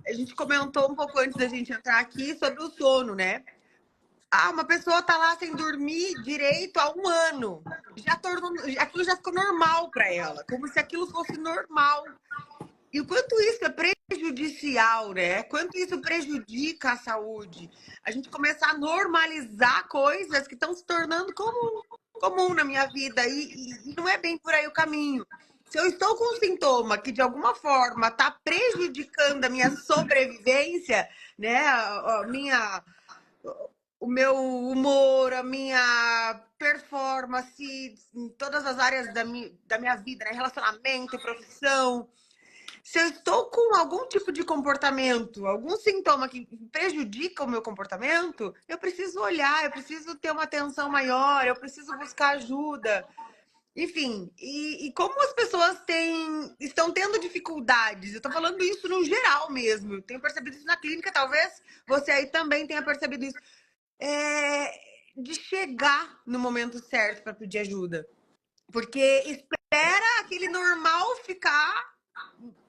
a gente comentou um pouco antes da gente entrar aqui sobre o sono, né? Ah, uma pessoa tá lá sem dormir direito há um ano. Aquilo já ficou normal para ela, como se aquilo fosse normal. E o quanto isso é prejudicial, né? Quanto isso prejudica a saúde. A gente começar a normalizar coisas que estão se tornando comum na minha vida. E não é bem por aí o caminho. Se eu estou com um sintoma que de alguma forma está prejudicando a minha sobrevivência, né? O meu humor, a minha performance em todas as áreas da minha vida, né? Relacionamento, profissão. Se eu estou com algum tipo de comportamento, algum sintoma que prejudica o meu comportamento, eu preciso olhar, eu preciso ter uma atenção maior, eu preciso buscar ajuda. Enfim, e como as pessoas estão tendo dificuldades, eu estou falando isso no geral mesmo, eu tenho percebido isso na clínica, talvez você aí também tenha percebido isso, é, de chegar no momento certo para pedir ajuda. Porque espera aquele normal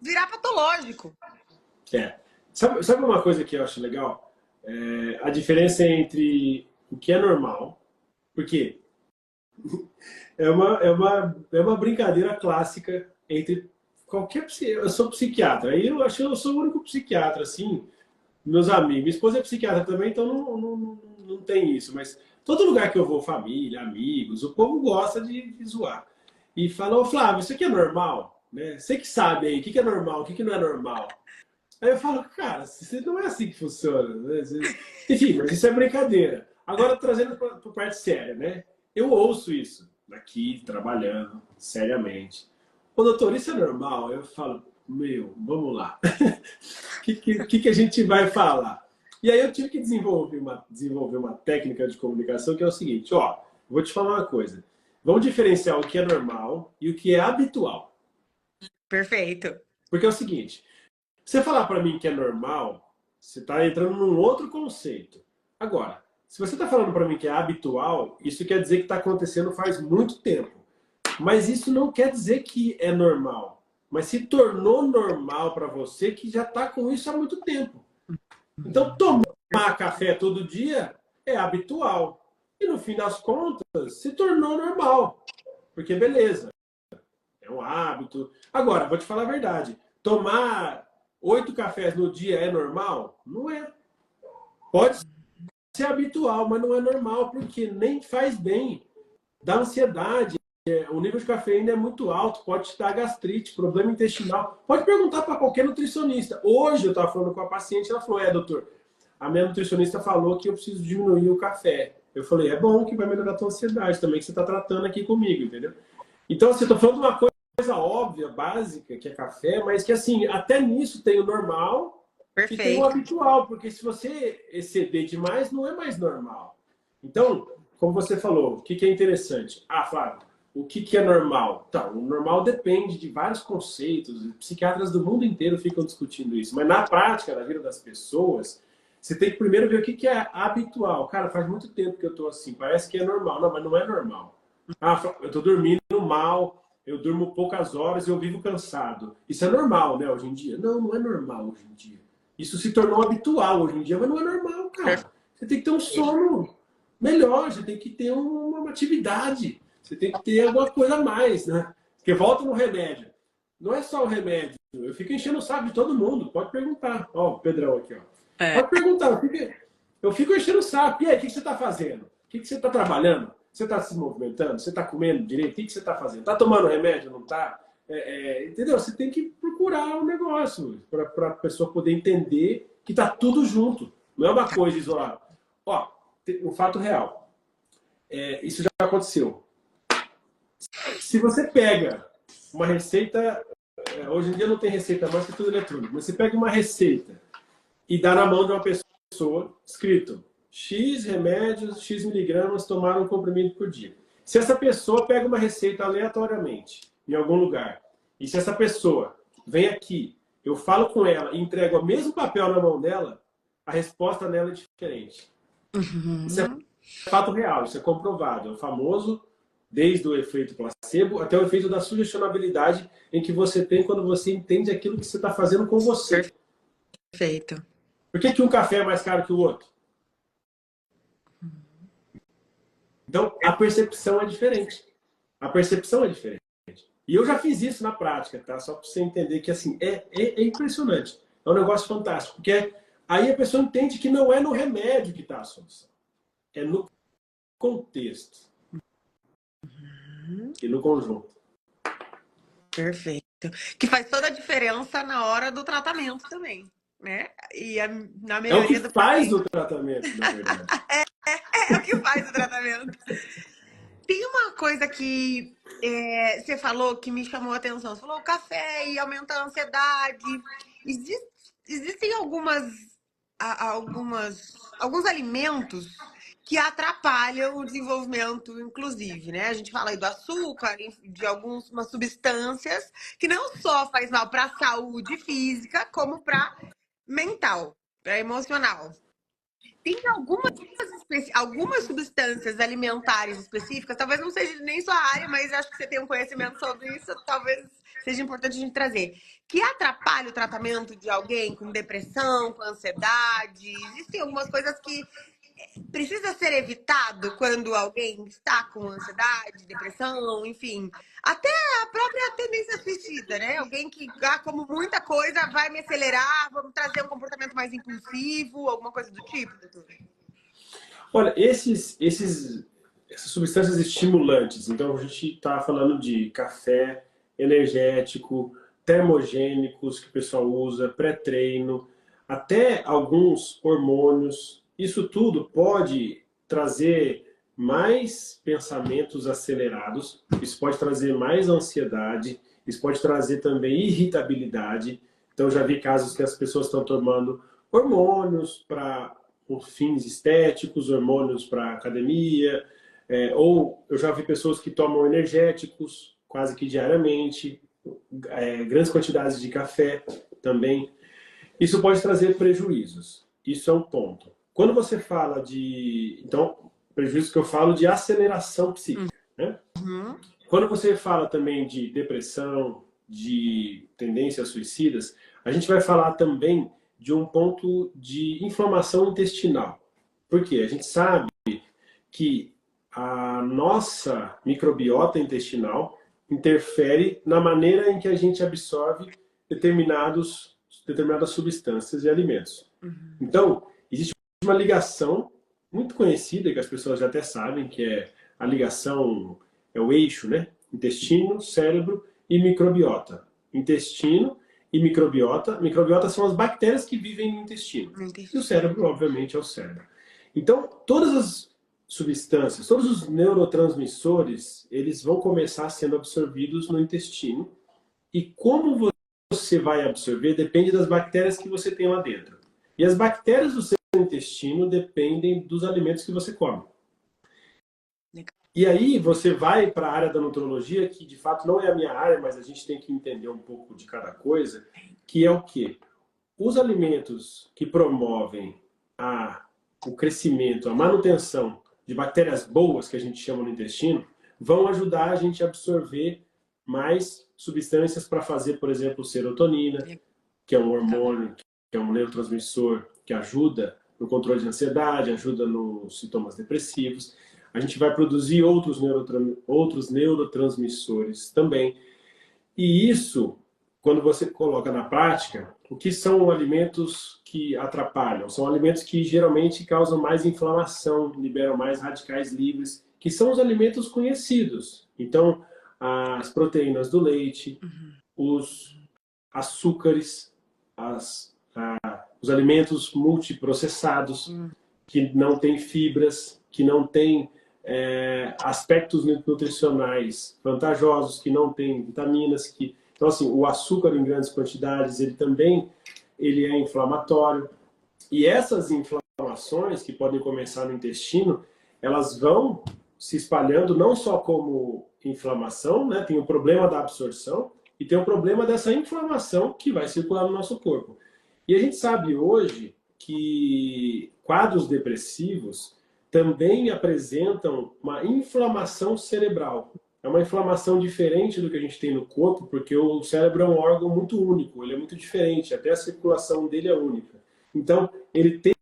virar patológico. É. Sabe uma coisa que eu acho legal? A diferença entre o que é normal, porque é uma brincadeira clássica entre qualquer eu sou psiquiatra, aí eu acho que eu sou o único psiquiatra, assim, meus amigos. Minha esposa é psiquiatra também, então não tem isso, mas todo lugar que eu vou, família, amigos, o povo gosta de zoar. E fala, ô Flávio, isso aqui é normal? Né? Você que sabe aí, o que é normal, o que não é normal? Aí eu falo, cara, não é assim que funciona. Né? Enfim, mas isso é brincadeira. Agora, trazendo para a parte séria, né? Eu ouço isso aqui, trabalhando, seriamente. Ô, doutor, isso é normal? Eu falo, meu, vamos lá. O que a gente vai falar? E aí eu tive que desenvolver uma técnica de comunicação que é o seguinte, ó, vou te falar uma coisa. Vamos diferenciar o que é normal e o que é habitual. Perfeito. Porque é o seguinte, você falar para mim que é normal, você está entrando num outro conceito. Agora, se você está falando para mim que é habitual, isso quer dizer que está acontecendo faz muito tempo. Mas isso não quer dizer que é normal. Mas se tornou normal para você que já está com isso há muito tempo. Então, tomar café todo dia é habitual. E no fim das contas, se tornou normal. Porque beleza, é um hábito. Agora, vou te falar a verdade. Tomar 8 cafés no dia é normal? Não é. Pode ser habitual, mas não é normal, porque nem faz bem. Dá ansiedade. O nível de cafeína é muito alto, pode te dar gastrite, problema intestinal. Pode perguntar para qualquer nutricionista. Hoje eu estava falando com a paciente, ela falou, doutor, a minha nutricionista falou que eu preciso diminuir o café. Eu falei, é bom que vai melhorar a tua ansiedade também, que você está tratando aqui comigo, entendeu? Então, assim, eu estou falando de uma coisa óbvia, básica, que é café, mas que, assim, até nisso tem o normal e tem o habitual, porque se você exceder demais, não é mais normal. Então, como você falou, o que é interessante? Ah, Flávio, o que é normal? Então, o normal depende de vários conceitos, psiquiatras do mundo inteiro ficam discutindo isso, mas na prática, na vida das pessoas, você tem que primeiro ver o que é habitual. Cara, faz muito tempo que eu tô assim, parece que é normal. Não, mas não é normal. Ah, eu tô dormindo mal, eu durmo poucas horas e eu vivo cansado. Isso é normal, né, hoje em dia? Não, não é normal hoje em dia. Isso se tornou habitual hoje em dia, mas não é normal, cara. Você tem que ter um sono melhor, você tem que ter uma atividade, você tem que ter alguma coisa a mais, né? Porque volta no remédio. Não é só o remédio. Eu fico enchendo o saco de todo mundo. Pode perguntar. Ó, o Pedrão aqui, ó. Pode perguntar. Eu fico enchendo o saco. E aí, o que você está fazendo? O que você está trabalhando? Você está se movimentando? Você está comendo direito? O que você está fazendo? Está tomando remédio? Não está? Entendeu? Você tem que procurar um negócio para a pessoa poder entender que está tudo junto. Não é uma coisa isolada. Ó, um fato real. Isso já aconteceu. Se você pega uma receita, hoje em dia não tem receita mais, que é tudo eletrônico, mas você pega uma receita e dá na mão de uma pessoa, escrito X remédios, X miligramas, tomar um comprimido por dia. Se essa pessoa pega uma receita aleatoriamente, em algum lugar, e se essa pessoa vem aqui, eu falo com ela e entrego o mesmo papel na mão dela, a resposta nela é diferente. Isso é fato real, isso é comprovado. É o famoso, desde o efeito placebo até o efeito da sugestionabilidade em que você tem quando você entende aquilo que você está fazendo com você. Perfeito. Por que um café é mais caro que o outro? Então, a percepção é diferente. A percepção é diferente. E eu já fiz isso na prática, tá? Só para você entender que, assim, é impressionante. É um negócio fantástico. Porque aí a pessoa entende que não é no remédio que está a solução. É no contexto. E no conjunto. Perfeito. Que faz toda a diferença na hora do tratamento também, né? E na melhoria do faz o tratamento, na verdade. É o que faz o tratamento. Tem uma coisa que você falou que me chamou a atenção. Você falou o café e aumenta a ansiedade. Existem alguns alimentos que atrapalham o desenvolvimento, inclusive, né? A gente fala aí do açúcar, de algumas substâncias que não só faz mal para a saúde física, como para mental, para emocional. Tem algumas substâncias alimentares específicas, talvez não seja nem sua área, mas acho que você tem um conhecimento sobre isso, talvez seja importante a gente trazer, que atrapalha o tratamento de alguém com depressão, com ansiedade. Existem algumas coisas que precisa ser evitado quando alguém está com ansiedade, depressão, enfim. Até a própria tendência suicida, né? Alguém que, como muita coisa, vai me acelerar, vamos trazer um comportamento mais impulsivo, alguma coisa do tipo, doutor? Olha, essas substâncias estimulantes, então a gente está falando de café, energético, termogênicos que o pessoal usa, pré-treino, até alguns hormônios. Isso tudo pode trazer mais pensamentos acelerados, isso pode trazer mais ansiedade, isso pode trazer também irritabilidade. Então já vi casos que as pessoas estão tomando hormônios para fins estéticos, hormônios para academia, ou eu já vi pessoas que tomam energéticos quase que diariamente, grandes quantidades de café também. Isso pode trazer prejuízos. Isso é um ponto. Quando você fala de... Então, prejuízos que eu falo de aceleração psíquica. Né? Uhum. Quando você fala também de depressão, de tendências suicidas, a gente vai falar também de um ponto de inflamação intestinal. Por quê? A gente sabe que a nossa microbiota intestinal interfere na maneira em que a gente absorve determinadas substâncias e alimentos. Uhum. Então, existe uma ligação muito conhecida, que as pessoas já até sabem, que é a ligação, é o eixo, né? Intestino, cérebro e microbiota. Intestino e microbiota. Microbiota são as bactérias que vivem no intestino. E o cérebro, obviamente, é o cérebro. Então, todas as substâncias, todos os neurotransmissores, eles vão começar sendo absorvidos no intestino. E como você vai absorver depende das bactérias que você tem lá dentro. E as bactérias do seu intestino dependem dos alimentos que você come. E aí você vai para a área da nutrologia, que de fato não é a minha área, mas a gente tem que entender um pouco de cada coisa, que é o quê? Os alimentos que promovem o crescimento, a manutenção de bactérias boas, que a gente chama no intestino, vão ajudar a gente a absorver mais substâncias para fazer, por exemplo, serotonina, que é um hormônio, que é um neurotransmissor que ajuda no controle de ansiedade, ajuda nos sintomas depressivos. A gente vai produzir outros neurotransmissores também. E isso, quando você coloca na prática, o que são alimentos que atrapalham? São alimentos que geralmente causam mais inflamação, liberam mais radicais livres, que são os alimentos conhecidos. Então, as proteínas do leite, os açúcares, os alimentos multiprocessados, que não têm fibras, que não têm aspectos nutricionais vantajosos, que não têm vitaminas. Então, assim, o açúcar em grandes quantidades, ele é inflamatório. E essas inflamações, que podem começar no intestino, elas vão se espalhando não só como inflamação, né? Tem o problema da absorção e tem o problema dessa inflamação que vai circular no nosso corpo. E a gente sabe hoje que quadros depressivos também apresentam uma inflamação cerebral. É uma inflamação diferente do que a gente tem no corpo, porque o cérebro é um órgão muito único, ele é muito diferente, até a circulação dele é única. Então, ele tem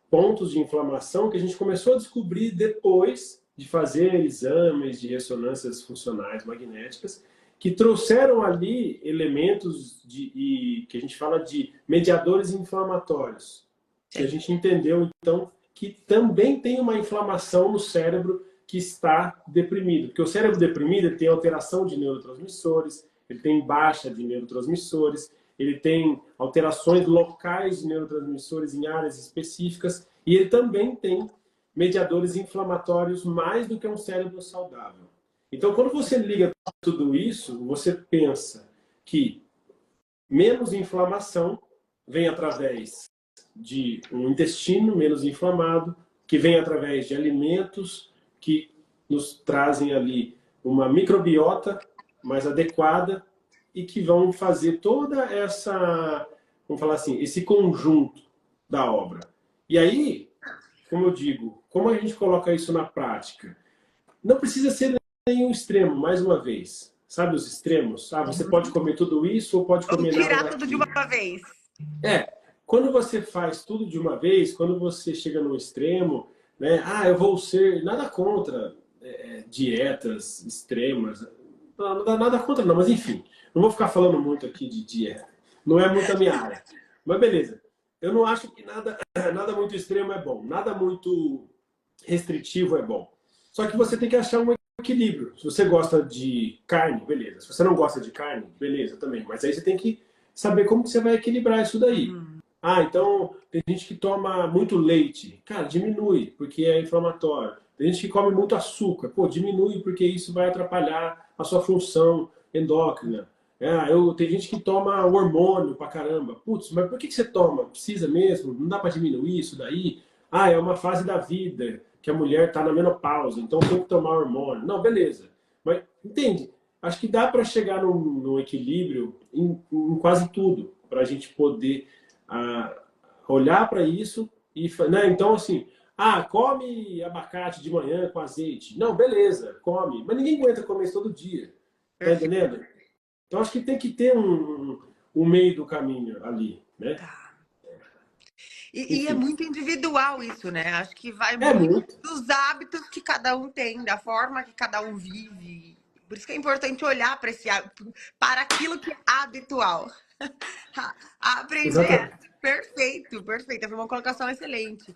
pontos de inflamação que a gente começou a descobrir depois de fazer exames de ressonâncias funcionais magnéticas, que trouxeram ali elementos que a gente fala de mediadores inflamatórios. Que a gente entendeu, então, que também tem uma inflamação no cérebro que está deprimido. Porque o cérebro deprimido tem alteração de neurotransmissores, ele tem baixa de neurotransmissores, ele tem alterações locais de neurotransmissores em áreas específicas, e ele também tem mediadores inflamatórios mais do que um cérebro saudável. Então, quando você liga tudo isso, você pensa que menos inflamação vem através de um intestino menos inflamado, que vem através de alimentos que nos trazem ali uma microbiota mais adequada e que vão fazer toda essa, vamos falar assim, esse conjunto da obra. E aí, como eu digo, como a gente coloca isso na prática? Não precisa ser nenhum extremo, mais uma vez. Sabe os extremos? Você pode comer tudo isso ou pode comer nada tirar daquilo. tudo de uma vez. Quando você faz tudo de uma vez, quando você chega no extremo, né? Eu vou ser nada contra dietas extremas. Não dá nada contra, não, mas enfim. Não vou ficar falando muito aqui de dieta. Não é muito a minha área. Mas beleza. Eu não acho que nada muito extremo é bom. Nada muito restritivo é bom. Só que você tem que achar um equilíbrio. Se você gosta de carne, beleza. Se você não gosta de carne, beleza também. Mas aí você tem que saber como que você vai equilibrar isso daí. Então tem gente que toma muito leite. Cara, diminui, porque é inflamatório. Tem gente que come muito açúcar. Pô, diminui, porque isso vai atrapalhar a sua função endócrina. Tem gente que toma hormônio pra caramba. Putz, mas por que você toma? Precisa mesmo? Não dá pra diminuir isso daí? É uma fase da vida que a mulher tá na menopausa, então tem que tomar hormônio. Não, beleza. Mas, entende? Acho que dá para chegar num equilíbrio em quase tudo, para a gente poder olhar para isso e, né? Então, assim, come abacate de manhã com azeite. Não, beleza, come. Mas ninguém aguenta comer isso todo dia. Tá entendendo? Então, acho que tem que ter um meio do caminho ali, né? Tá. E é muito individual isso, né? Acho que vai É muito muito. dos hábitos que cada um tem, da forma que cada um vive. Por isso que é importante olhar para esse hábito, para aquilo que é habitual. Aprendi essa. Exatamente. Perfeito, perfeito. Foi uma colocação excelente.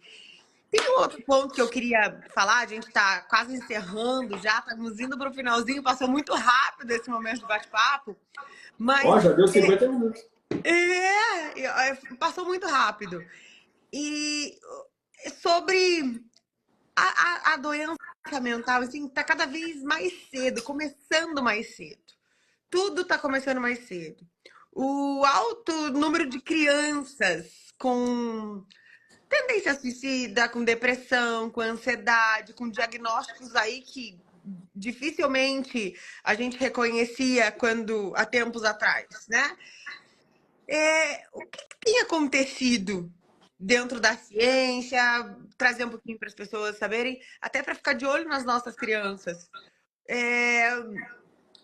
Tem um outro ponto que eu queria falar, a gente está quase encerrando já, estamos indo para o finalzinho, passou muito rápido esse momento de bate-papo, mas Já deu 50 minutos. passou muito rápido. E sobre a doença mental, assim, tá cada vez mais cedo, começando mais cedo. Tudo tá começando mais cedo. O alto número de crianças com tendência suicida, com depressão, com ansiedade, com diagnósticos aí que dificilmente a gente reconhecia quando há tempos atrás, né? O que tem acontecido dentro da ciência, trazer um pouquinho para as pessoas saberem, até para ficar de olho nas nossas crianças.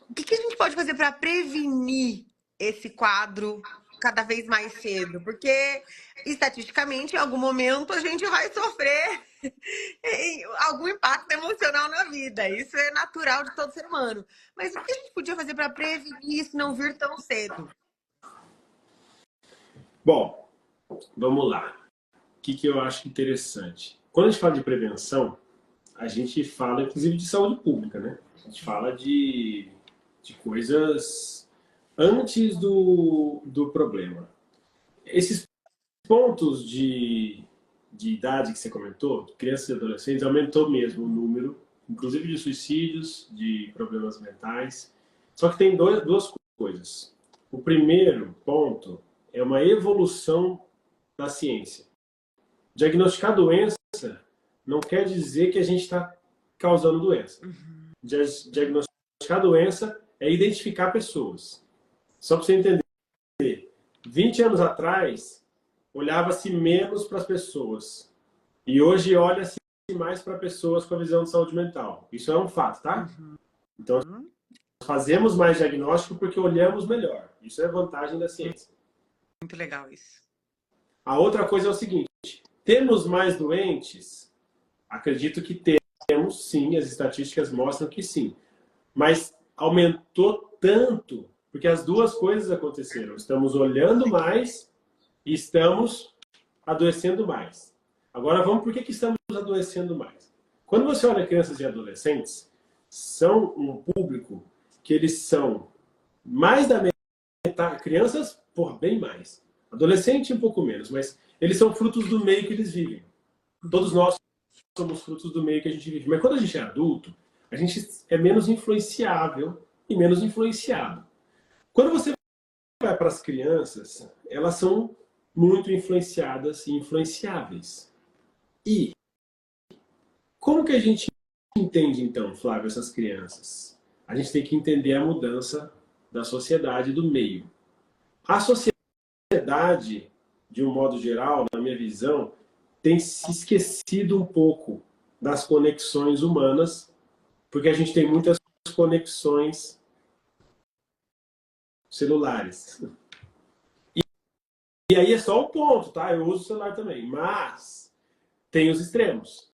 O que a gente pode fazer para prevenir esse quadro cada vez mais cedo? Porque, estatisticamente, em algum momento a gente vai sofrer algum impacto emocional na vida. Isso é natural de todo ser humano. Mas o que a gente podia fazer para prevenir isso não vir tão cedo? Bom, vamos lá. O que eu acho interessante? Quando a gente fala de prevenção, a gente fala, inclusive, de saúde pública, né? A gente fala de coisas antes do problema. Esses pontos de idade que você comentou, crianças e adolescentes, aumentou mesmo o número, inclusive de suicídios, de problemas mentais. Só que tem duas coisas. O primeiro ponto é uma evolução da ciência. Diagnosticar doença não quer dizer que a gente está causando doença. Diagnosticar doença é identificar pessoas. Só para você entender, 20 anos atrás, olhava-se menos para as pessoas. E hoje olha-se mais para pessoas com a visão de saúde mental. Isso é um fato, tá? Então, fazemos mais diagnóstico porque olhamos melhor. Isso é vantagem da ciência. Muito legal isso. A outra coisa é o seguinte, temos mais doentes? Acredito que temos, sim, as estatísticas mostram que sim. Mas aumentou tanto, porque as duas coisas aconteceram. Estamos olhando mais e estamos adoecendo mais. Agora vamos por que estamos adoecendo mais. Quando você olha crianças e adolescentes, são um público que eles são mais da metade, crianças, bem mais. Adolescente um pouco menos, mas eles são frutos do meio que eles vivem. Todos nós somos frutos do meio que a gente vive. Mas quando a gente é adulto, a gente é menos influenciável e menos influenciado. Quando você vai para as crianças, elas são muito influenciadas e influenciáveis. E como que a gente entende, então, Flávio, essas crianças? A gente tem que entender a mudança da sociedade, do meio. A sociedade, de um modo geral, na minha visão, tem se esquecido um pouco das conexões humanas, porque a gente tem muitas conexões celulares. E aí é só um ponto, tá? Eu uso o celular também, mas tem os extremos.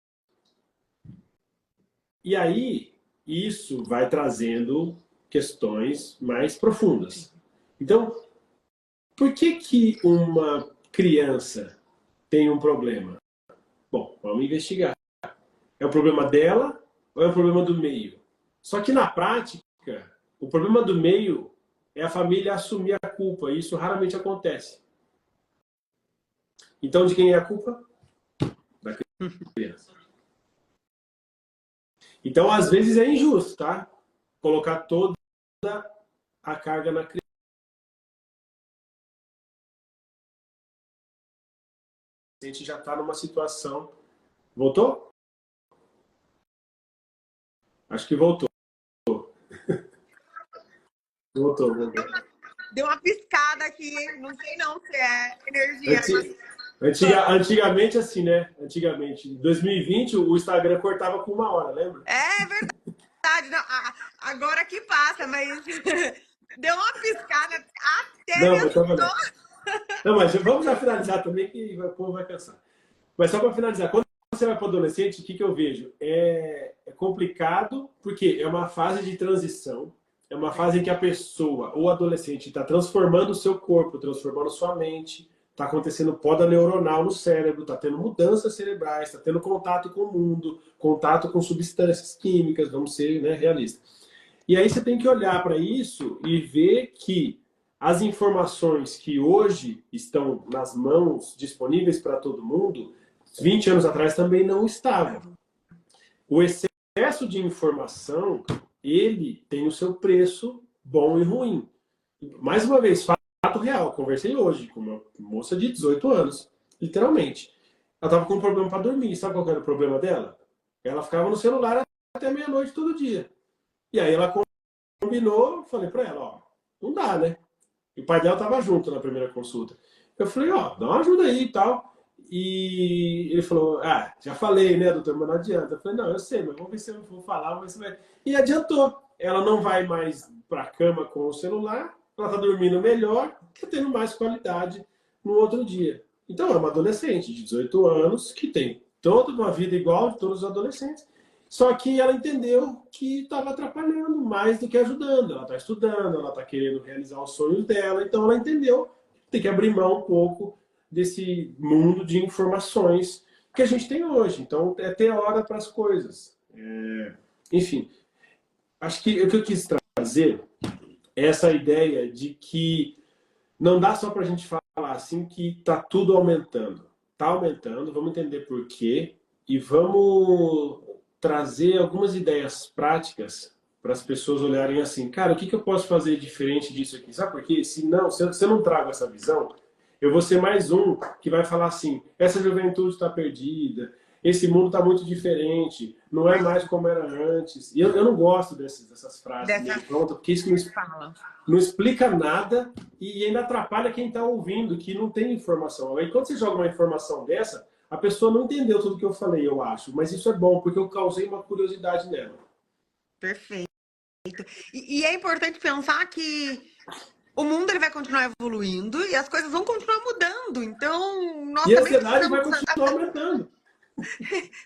E aí, isso vai trazendo questões mais profundas. Então, por que uma criança tem um problema? Bom, vamos investigar. É o problema dela ou é o problema do meio? Só que na prática, o problema do meio é a família assumir a culpa. E isso raramente acontece. Então, de quem é a culpa? Da criança. Então, às vezes é injusto, tá? Colocar toda a carga na criança. A gente já está numa situação... Voltou? Acho que voltou. Voltou. Deu uma piscada aqui, não sei não se é energia. Antigamente, assim, né? Antigamente, em 2020, o Instagram cortava com 1 hora, lembra? É verdade. Não, agora que passa, mas deu uma piscada até Não, mas tá valendo. Não, mas vamos já finalizar também, que o povo vai cansar. Mas só para finalizar, quando você vai para o adolescente, o que eu vejo? É complicado, porque é uma fase de transição, é uma fase em que a pessoa, ou adolescente, está transformando o seu corpo, transformando sua mente, está acontecendo poda neuronal no cérebro, está tendo mudanças cerebrais, está tendo contato com o mundo, contato com substâncias químicas, vamos ser, né, realistas. E aí você tem que olhar para isso e ver que as informações que hoje estão nas mãos, disponíveis para todo mundo, 20 anos atrás também não estavam. O excesso de informação, ele tem o seu preço bom e ruim. Mais uma vez, fato real, conversei hoje com uma moça de 18 anos, literalmente. Ela estava com um problema para dormir. Sabe qual era o problema dela? Ela ficava no celular até meia-noite todo dia. E aí ela combinou, falei para ela, ó, não dá, né? E o pai dela estava junto na primeira consulta. Eu falei, ó, dá uma ajuda aí e tal. E ele falou, já falei, né, doutor, mas não adianta. Eu falei, não, eu sei, mas vamos ver se eu vou falar, vamos ver se vai. E adiantou. Ela não vai mais para a cama com o celular, ela está dormindo melhor, está tendo mais qualidade no outro dia. Então é uma adolescente de 18 anos que tem toda uma vida igual de todos os adolescentes, só que ela entendeu que estava atrapalhando mais do que ajudando. Ela está estudando, ela está querendo realizar os sonhos dela, então ela entendeu que tem que abrir mão um pouco desse mundo de informações que a gente tem hoje. Então, é ter hora para as coisas. Enfim, acho que o que eu quis trazer é essa ideia de que não dá só para a gente falar assim que está tudo aumentando. Está aumentando, vamos entender por quê e vamos trazer algumas ideias práticas para as pessoas olharem assim, cara, o que eu posso fazer diferente disso aqui? Sabe por quê? Se eu não trago essa visão, eu vou ser mais um que vai falar assim, essa juventude está perdida, esse mundo está muito diferente, não é mais como era antes. E eu não gosto dessas frases Dessa meio prontas, porque isso fala. não explica nada e ainda atrapalha quem está ouvindo, que não tem informação. Aí quando você joga uma informação dessa, a pessoa não entendeu tudo que eu falei, eu acho. Mas isso é bom, porque eu causei uma curiosidade nela. Perfeito. E é importante pensar que o mundo ele vai continuar evoluindo e as coisas vão continuar mudando. Então, nós E a também ansiedade precisamos. vai continuar aumentando.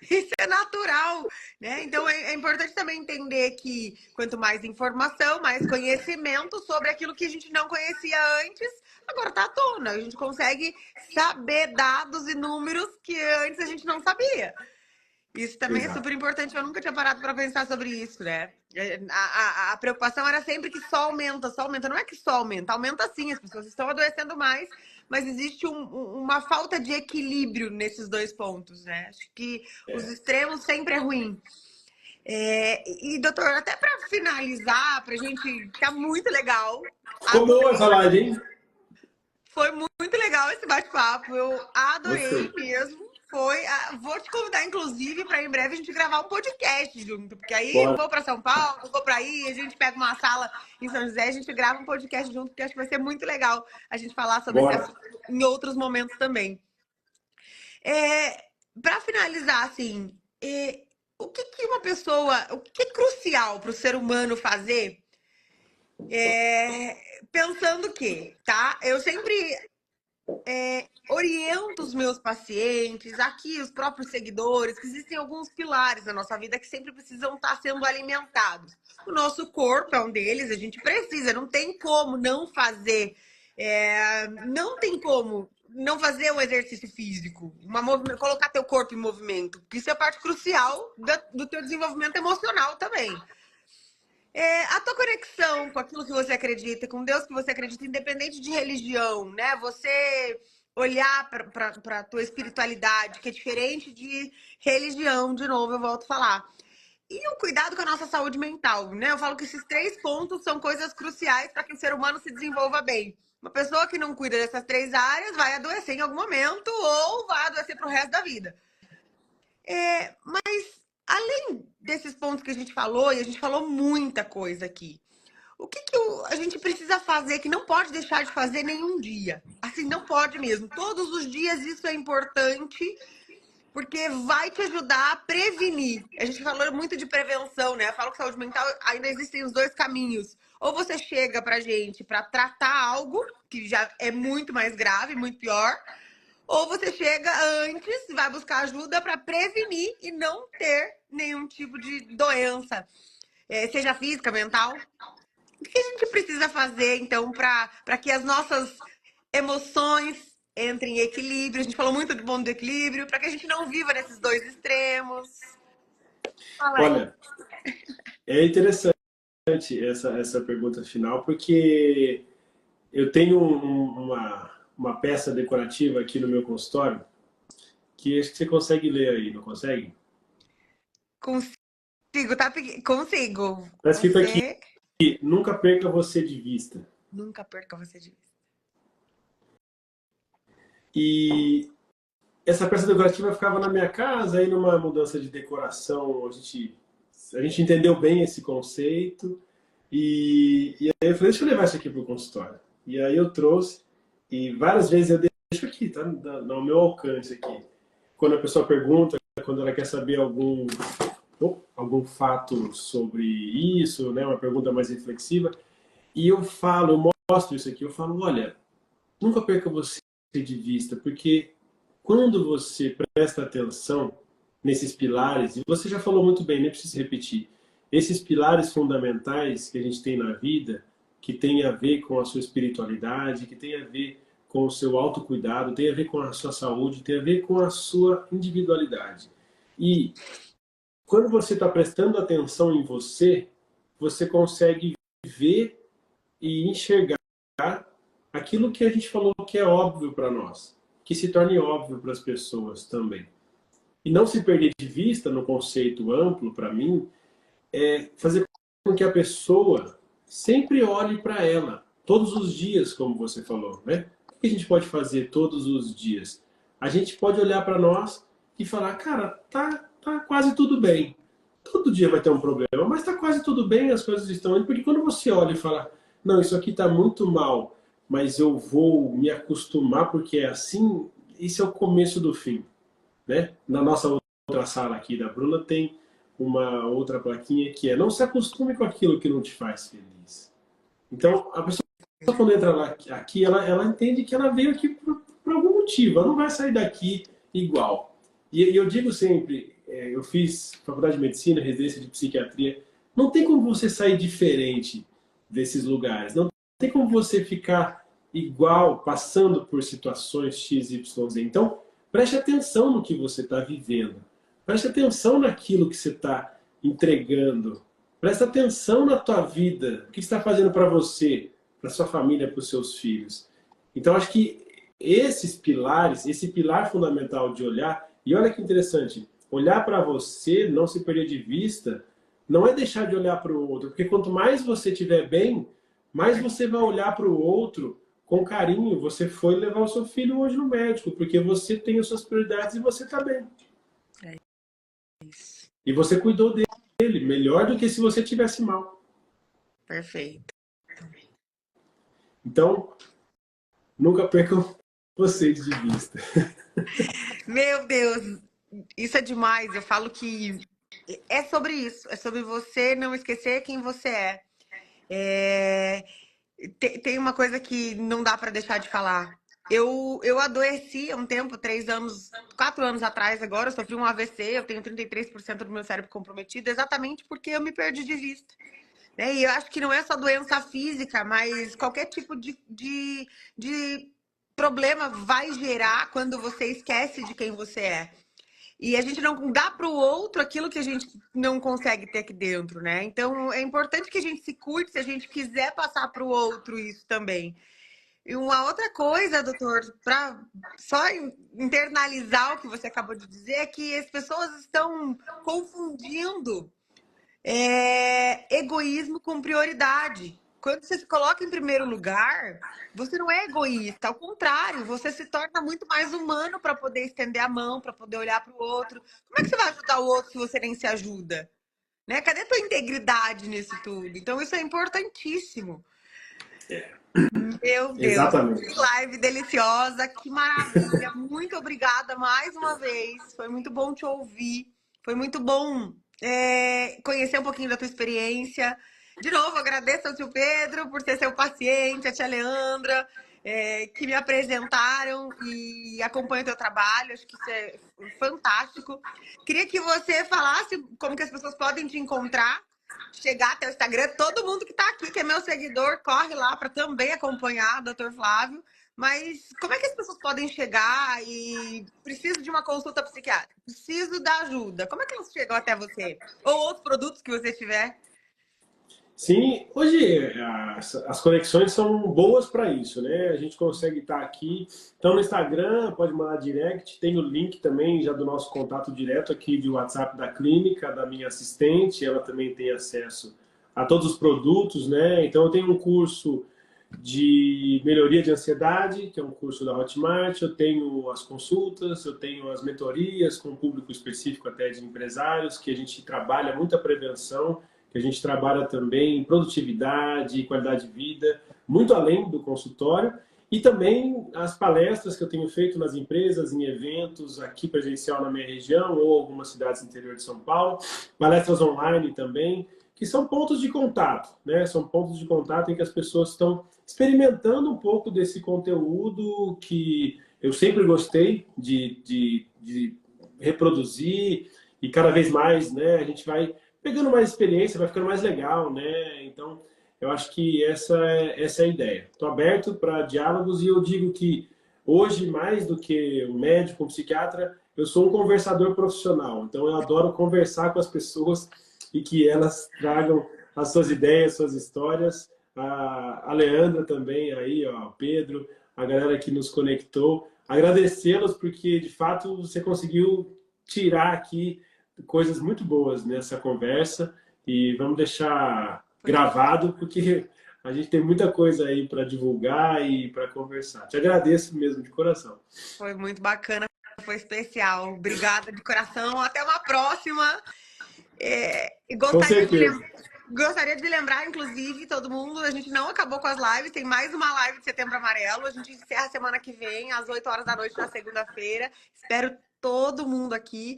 Isso é natural, né? Então é importante também entender que quanto mais informação, mais conhecimento sobre aquilo que a gente não conhecia antes, agora está à tona. A gente consegue saber dados e números que antes a gente não sabia. Isso também é super Exato. importante. Eu nunca tinha parado para pensar sobre isso, né? A preocupação era sempre que só aumenta, só aumenta. Não é que só aumenta, aumenta sim, as pessoas estão adoecendo mais, mas existe uma falta de equilíbrio nesses dois pontos, né? Acho que os extremos sempre é ruim. E, doutor, até para finalizar, para a gente, tá muito legal. Ficou boa essa live, hein? Foi muito legal esse bate-papo. Eu adorei Gostei. mesmo. Vou te convidar, inclusive, para em breve a gente gravar um podcast junto. Porque aí eu Bora. vou para São Paulo, vou para aí, a gente pega uma sala em São José, a gente grava um podcast junto, porque acho que vai ser muito legal a gente falar sobre esse Bora. assunto em outros momentos também. Para finalizar, assim, o que que uma pessoa, o que é crucial para o ser humano fazer? Pensando que, tá? Eu sempre oriento os meus pacientes, aqui os próprios seguidores, que existem alguns pilares na nossa vida que sempre precisam estar sendo alimentados. O nosso corpo é um deles, a gente precisa, não tem como não fazer, não tem como não fazer um exercício físico, colocar teu corpo em movimento, porque isso é parte crucial do teu desenvolvimento emocional também. A tua conexão com aquilo que você acredita, com Deus que você acredita, independente de religião, né? Você olhar para a tua espiritualidade, que é diferente de religião, de novo, eu volto a falar. E o cuidado com a nossa saúde mental, né? Eu falo que esses três pontos são coisas cruciais para que o ser humano se desenvolva bem. Uma pessoa que não cuida dessas três áreas vai adoecer em algum momento ou vai adoecer para o resto da vida. Mas, além desses pontos que a gente falou, e a gente falou muita coisa aqui, o que a gente precisa fazer que não pode deixar de fazer nenhum dia? Assim, não pode mesmo. Todos os dias isso é importante, porque vai te ajudar a prevenir. A gente falou muito de prevenção, né? Eu falo que saúde mental ainda existem os dois caminhos. Ou você chega pra gente para tratar algo, que já é muito mais grave, muito pior, ou você chega antes, vai buscar ajuda para prevenir e não ter nenhum tipo de doença, seja física, mental. O que a gente precisa fazer, então, para que as nossas emoções entrem em equilíbrio? A gente falou muito do bom do equilíbrio, para que a gente não viva nesses dois extremos. Fala aí. Olha, é interessante essa pergunta final, porque eu tenho uma peça decorativa aqui no meu consultório que acho que você consegue ler aí, não consegue? Consigo, tá? Consigo. Está escrito aqui, Você nunca perca você de vista. nunca perca você de vista. E essa peça decorativa ficava na minha casa, aí numa mudança de decoração, a gente entendeu bem esse conceito, e aí eu falei, deixa eu levar isso aqui para o consultório. E aí eu trouxe, e várias vezes eu deixo aqui, tá no meu alcance aqui. Quando a pessoa pergunta, quando ela quer saber algum fato sobre isso, né, uma pergunta mais reflexiva, e eu mostro isso aqui, eu falo, olha, nunca perca você de vista, porque quando você presta atenção nesses pilares, e você já falou muito bem, nem preciso repetir, esses pilares fundamentais que a gente tem na vida, que tem a ver com a sua espiritualidade, que tem a ver com o seu autocuidado, tem a ver com a sua saúde, tem a ver com a sua individualidade. E quando você está prestando atenção em você, você consegue ver e enxergar aquilo que a gente falou que é óbvio para nós, que se torne óbvio para as pessoas também. E não se perder de vista, no conceito amplo, para mim, é fazer com que a pessoa sempre olhe para ela, todos os dias, como você falou, né? O que a gente pode fazer todos os dias? A gente pode olhar para nós e falar, cara, tá quase tudo bem. Todo dia vai ter um problema, mas tá quase tudo bem, as coisas estão indo, porque quando você olha e fala, não, isso aqui tá muito mal, mas eu vou me acostumar porque é assim, isso é o começo do fim, né? Na nossa outra sala aqui da Bruna tem uma outra plaquinha que é não se acostume com aquilo que não te faz feliz. Então, a pessoa quando entra lá, aqui, ela entende que ela veio aqui por algum motivo, ela não vai sair daqui igual. E eu digo sempre, eu fiz faculdade de medicina, residência de psiquiatria, não tem como você sair diferente desses lugares, não tem como você ficar igual, passando por situações X, Y, Z. Então, preste atenção no que você está vivendo. Preste atenção naquilo que você está entregando. Preste atenção na tua vida. O que você está fazendo para você, para sua família, para os seus filhos. Então, acho que esses pilares, esse pilar fundamental de olhar, e olha que interessante, olhar para você, não se perder de vista, não é deixar de olhar para o outro, porque quanto mais você estiver bem, mais você vai olhar para o outro com carinho. Você foi levar o seu filho hoje no médico, porque você tem as suas prioridades e você está bem. É isso. E você cuidou dele melhor do que se você tivesse mal. Perfeito. Então, nunca percam vocês de vista. Meu Deus, isso é demais. Eu falo que é sobre isso, é sobre você não esquecer quem você é. Tem uma coisa que não dá para deixar de falar. Eu adoeci há um tempo, 3 anos, 4 anos atrás agora, eu sofri um AVC, eu tenho 33% do meu cérebro comprometido, exatamente porque eu me perdi de vista. Né? E eu acho que não é só doença física, mas qualquer tipo de problema vai gerar quando você esquece de quem você é. E a gente não dá para o outro aquilo que a gente não consegue ter aqui dentro, né? Então é importante que a gente se cuide se a gente quiser passar para o outro isso também. E uma outra coisa, doutor, para só internalizar o que você acabou de dizer, é que as pessoas estão confundindo egoísmo com prioridade. Quando você se coloca em primeiro lugar, você não é egoísta, ao contrário, você se torna muito mais humano para poder estender a mão, para poder olhar para o outro. Como é que você vai ajudar o outro se você nem se ajuda? Né? Cadê a tua integridade nisso tudo? Então, isso é importantíssimo. Meu Deus, que Exatamente. live deliciosa, que maravilha. Muito obrigada mais uma vez. Foi muito bom te ouvir. Foi muito bom conhecer um pouquinho da tua experiência. De novo, agradeço ao tio Pedro por ser seu paciente, a tia Leandra, que me apresentaram e acompanham o teu trabalho. Acho que isso é fantástico. Queria que você falasse como que as pessoas podem te encontrar, chegar até o Instagram. Todo mundo que está aqui, que é meu seguidor, corre lá para também acompanhar o Dr. Flávio. Mas como é que as pessoas podem chegar e preciso de uma consulta psiquiátrica? Preciso da ajuda. Como é que elas chegam até você? Ou outros produtos que você tiver? Sim, hoje as conexões são boas para isso, né? A gente consegue estar aqui. Então, no Instagram, pode mandar direct. Tem o link também já do nosso contato direto aqui de WhatsApp da clínica, da minha assistente. Ela também tem acesso a todos os produtos, né? Então, eu tenho um curso de melhoria de ansiedade, que é um curso da Hotmart. Eu tenho as consultas, eu tenho as mentorias com público específico até de empresários, que a gente trabalha muita prevenção, que a gente trabalha também em produtividade, qualidade de vida, muito além do consultório, e também as palestras que eu tenho feito nas empresas, em eventos, aqui presencial na minha região ou algumas cidades do interior de São Paulo, palestras online também, que são pontos de contato, né? São pontos de contato em que as pessoas estão experimentando um pouco desse conteúdo que eu sempre gostei de reproduzir, e cada vez mais, né, a gente vai pegando mais experiência, vai ficando mais legal, né? Então, Eu acho que essa é a ideia. Estou aberto para diálogos e eu digo que hoje, mais do que um médico, um psiquiatra, eu sou um conversador profissional. Então, eu adoro conversar com as pessoas e que elas tragam as suas ideias, suas histórias. A Leandra também, aí, ó, o Pedro, a galera que nos conectou. Agradecê-los porque, de fato, você conseguiu tirar aqui coisas muito boas nessa conversa e vamos deixar gravado porque a gente tem muita coisa aí para divulgar e para conversar. Te agradeço mesmo de coração. Foi muito bacana, foi especial. Obrigada de coração. Até uma próxima. E Com certeza. gostaria de lembrar, inclusive, todo mundo, a gente não acabou com as lives, tem mais uma live de Setembro Amarelo. A gente encerra semana que vem, às 8 horas da noite, na segunda-feira. Espero todo mundo aqui.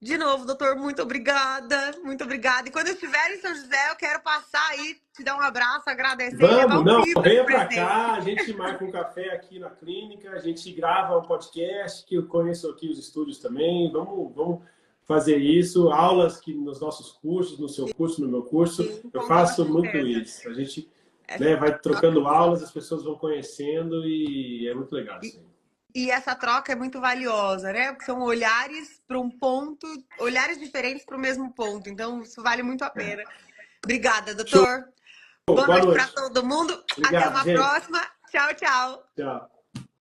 De novo, doutor, muito obrigada, muito obrigada. E quando eu estiver em São José, eu quero passar aí, te dar um abraço, agradecer e levar Vamos, um não, livro de venha para presente. cá, a gente marca um café aqui na clínica, a gente grava um podcast, que eu conheço aqui os estúdios também, vamos fazer isso, aulas que nos nossos cursos, no seu curso, no meu curso, Sim, eu com toda faço muito certeza. isso. A gente, Essa né, vai trocando aulas, as pessoas vão conhecendo e é muito legal isso aí. E essa troca é muito valiosa, né? Porque são olhares para um ponto, olhares diferentes para o mesmo ponto. Então, isso vale muito a pena. Obrigada, Show, doutor. Boa boa noite para noite. todo mundo. Até Obrigado, uma gente. próxima. Tchau, tchau. Tchau.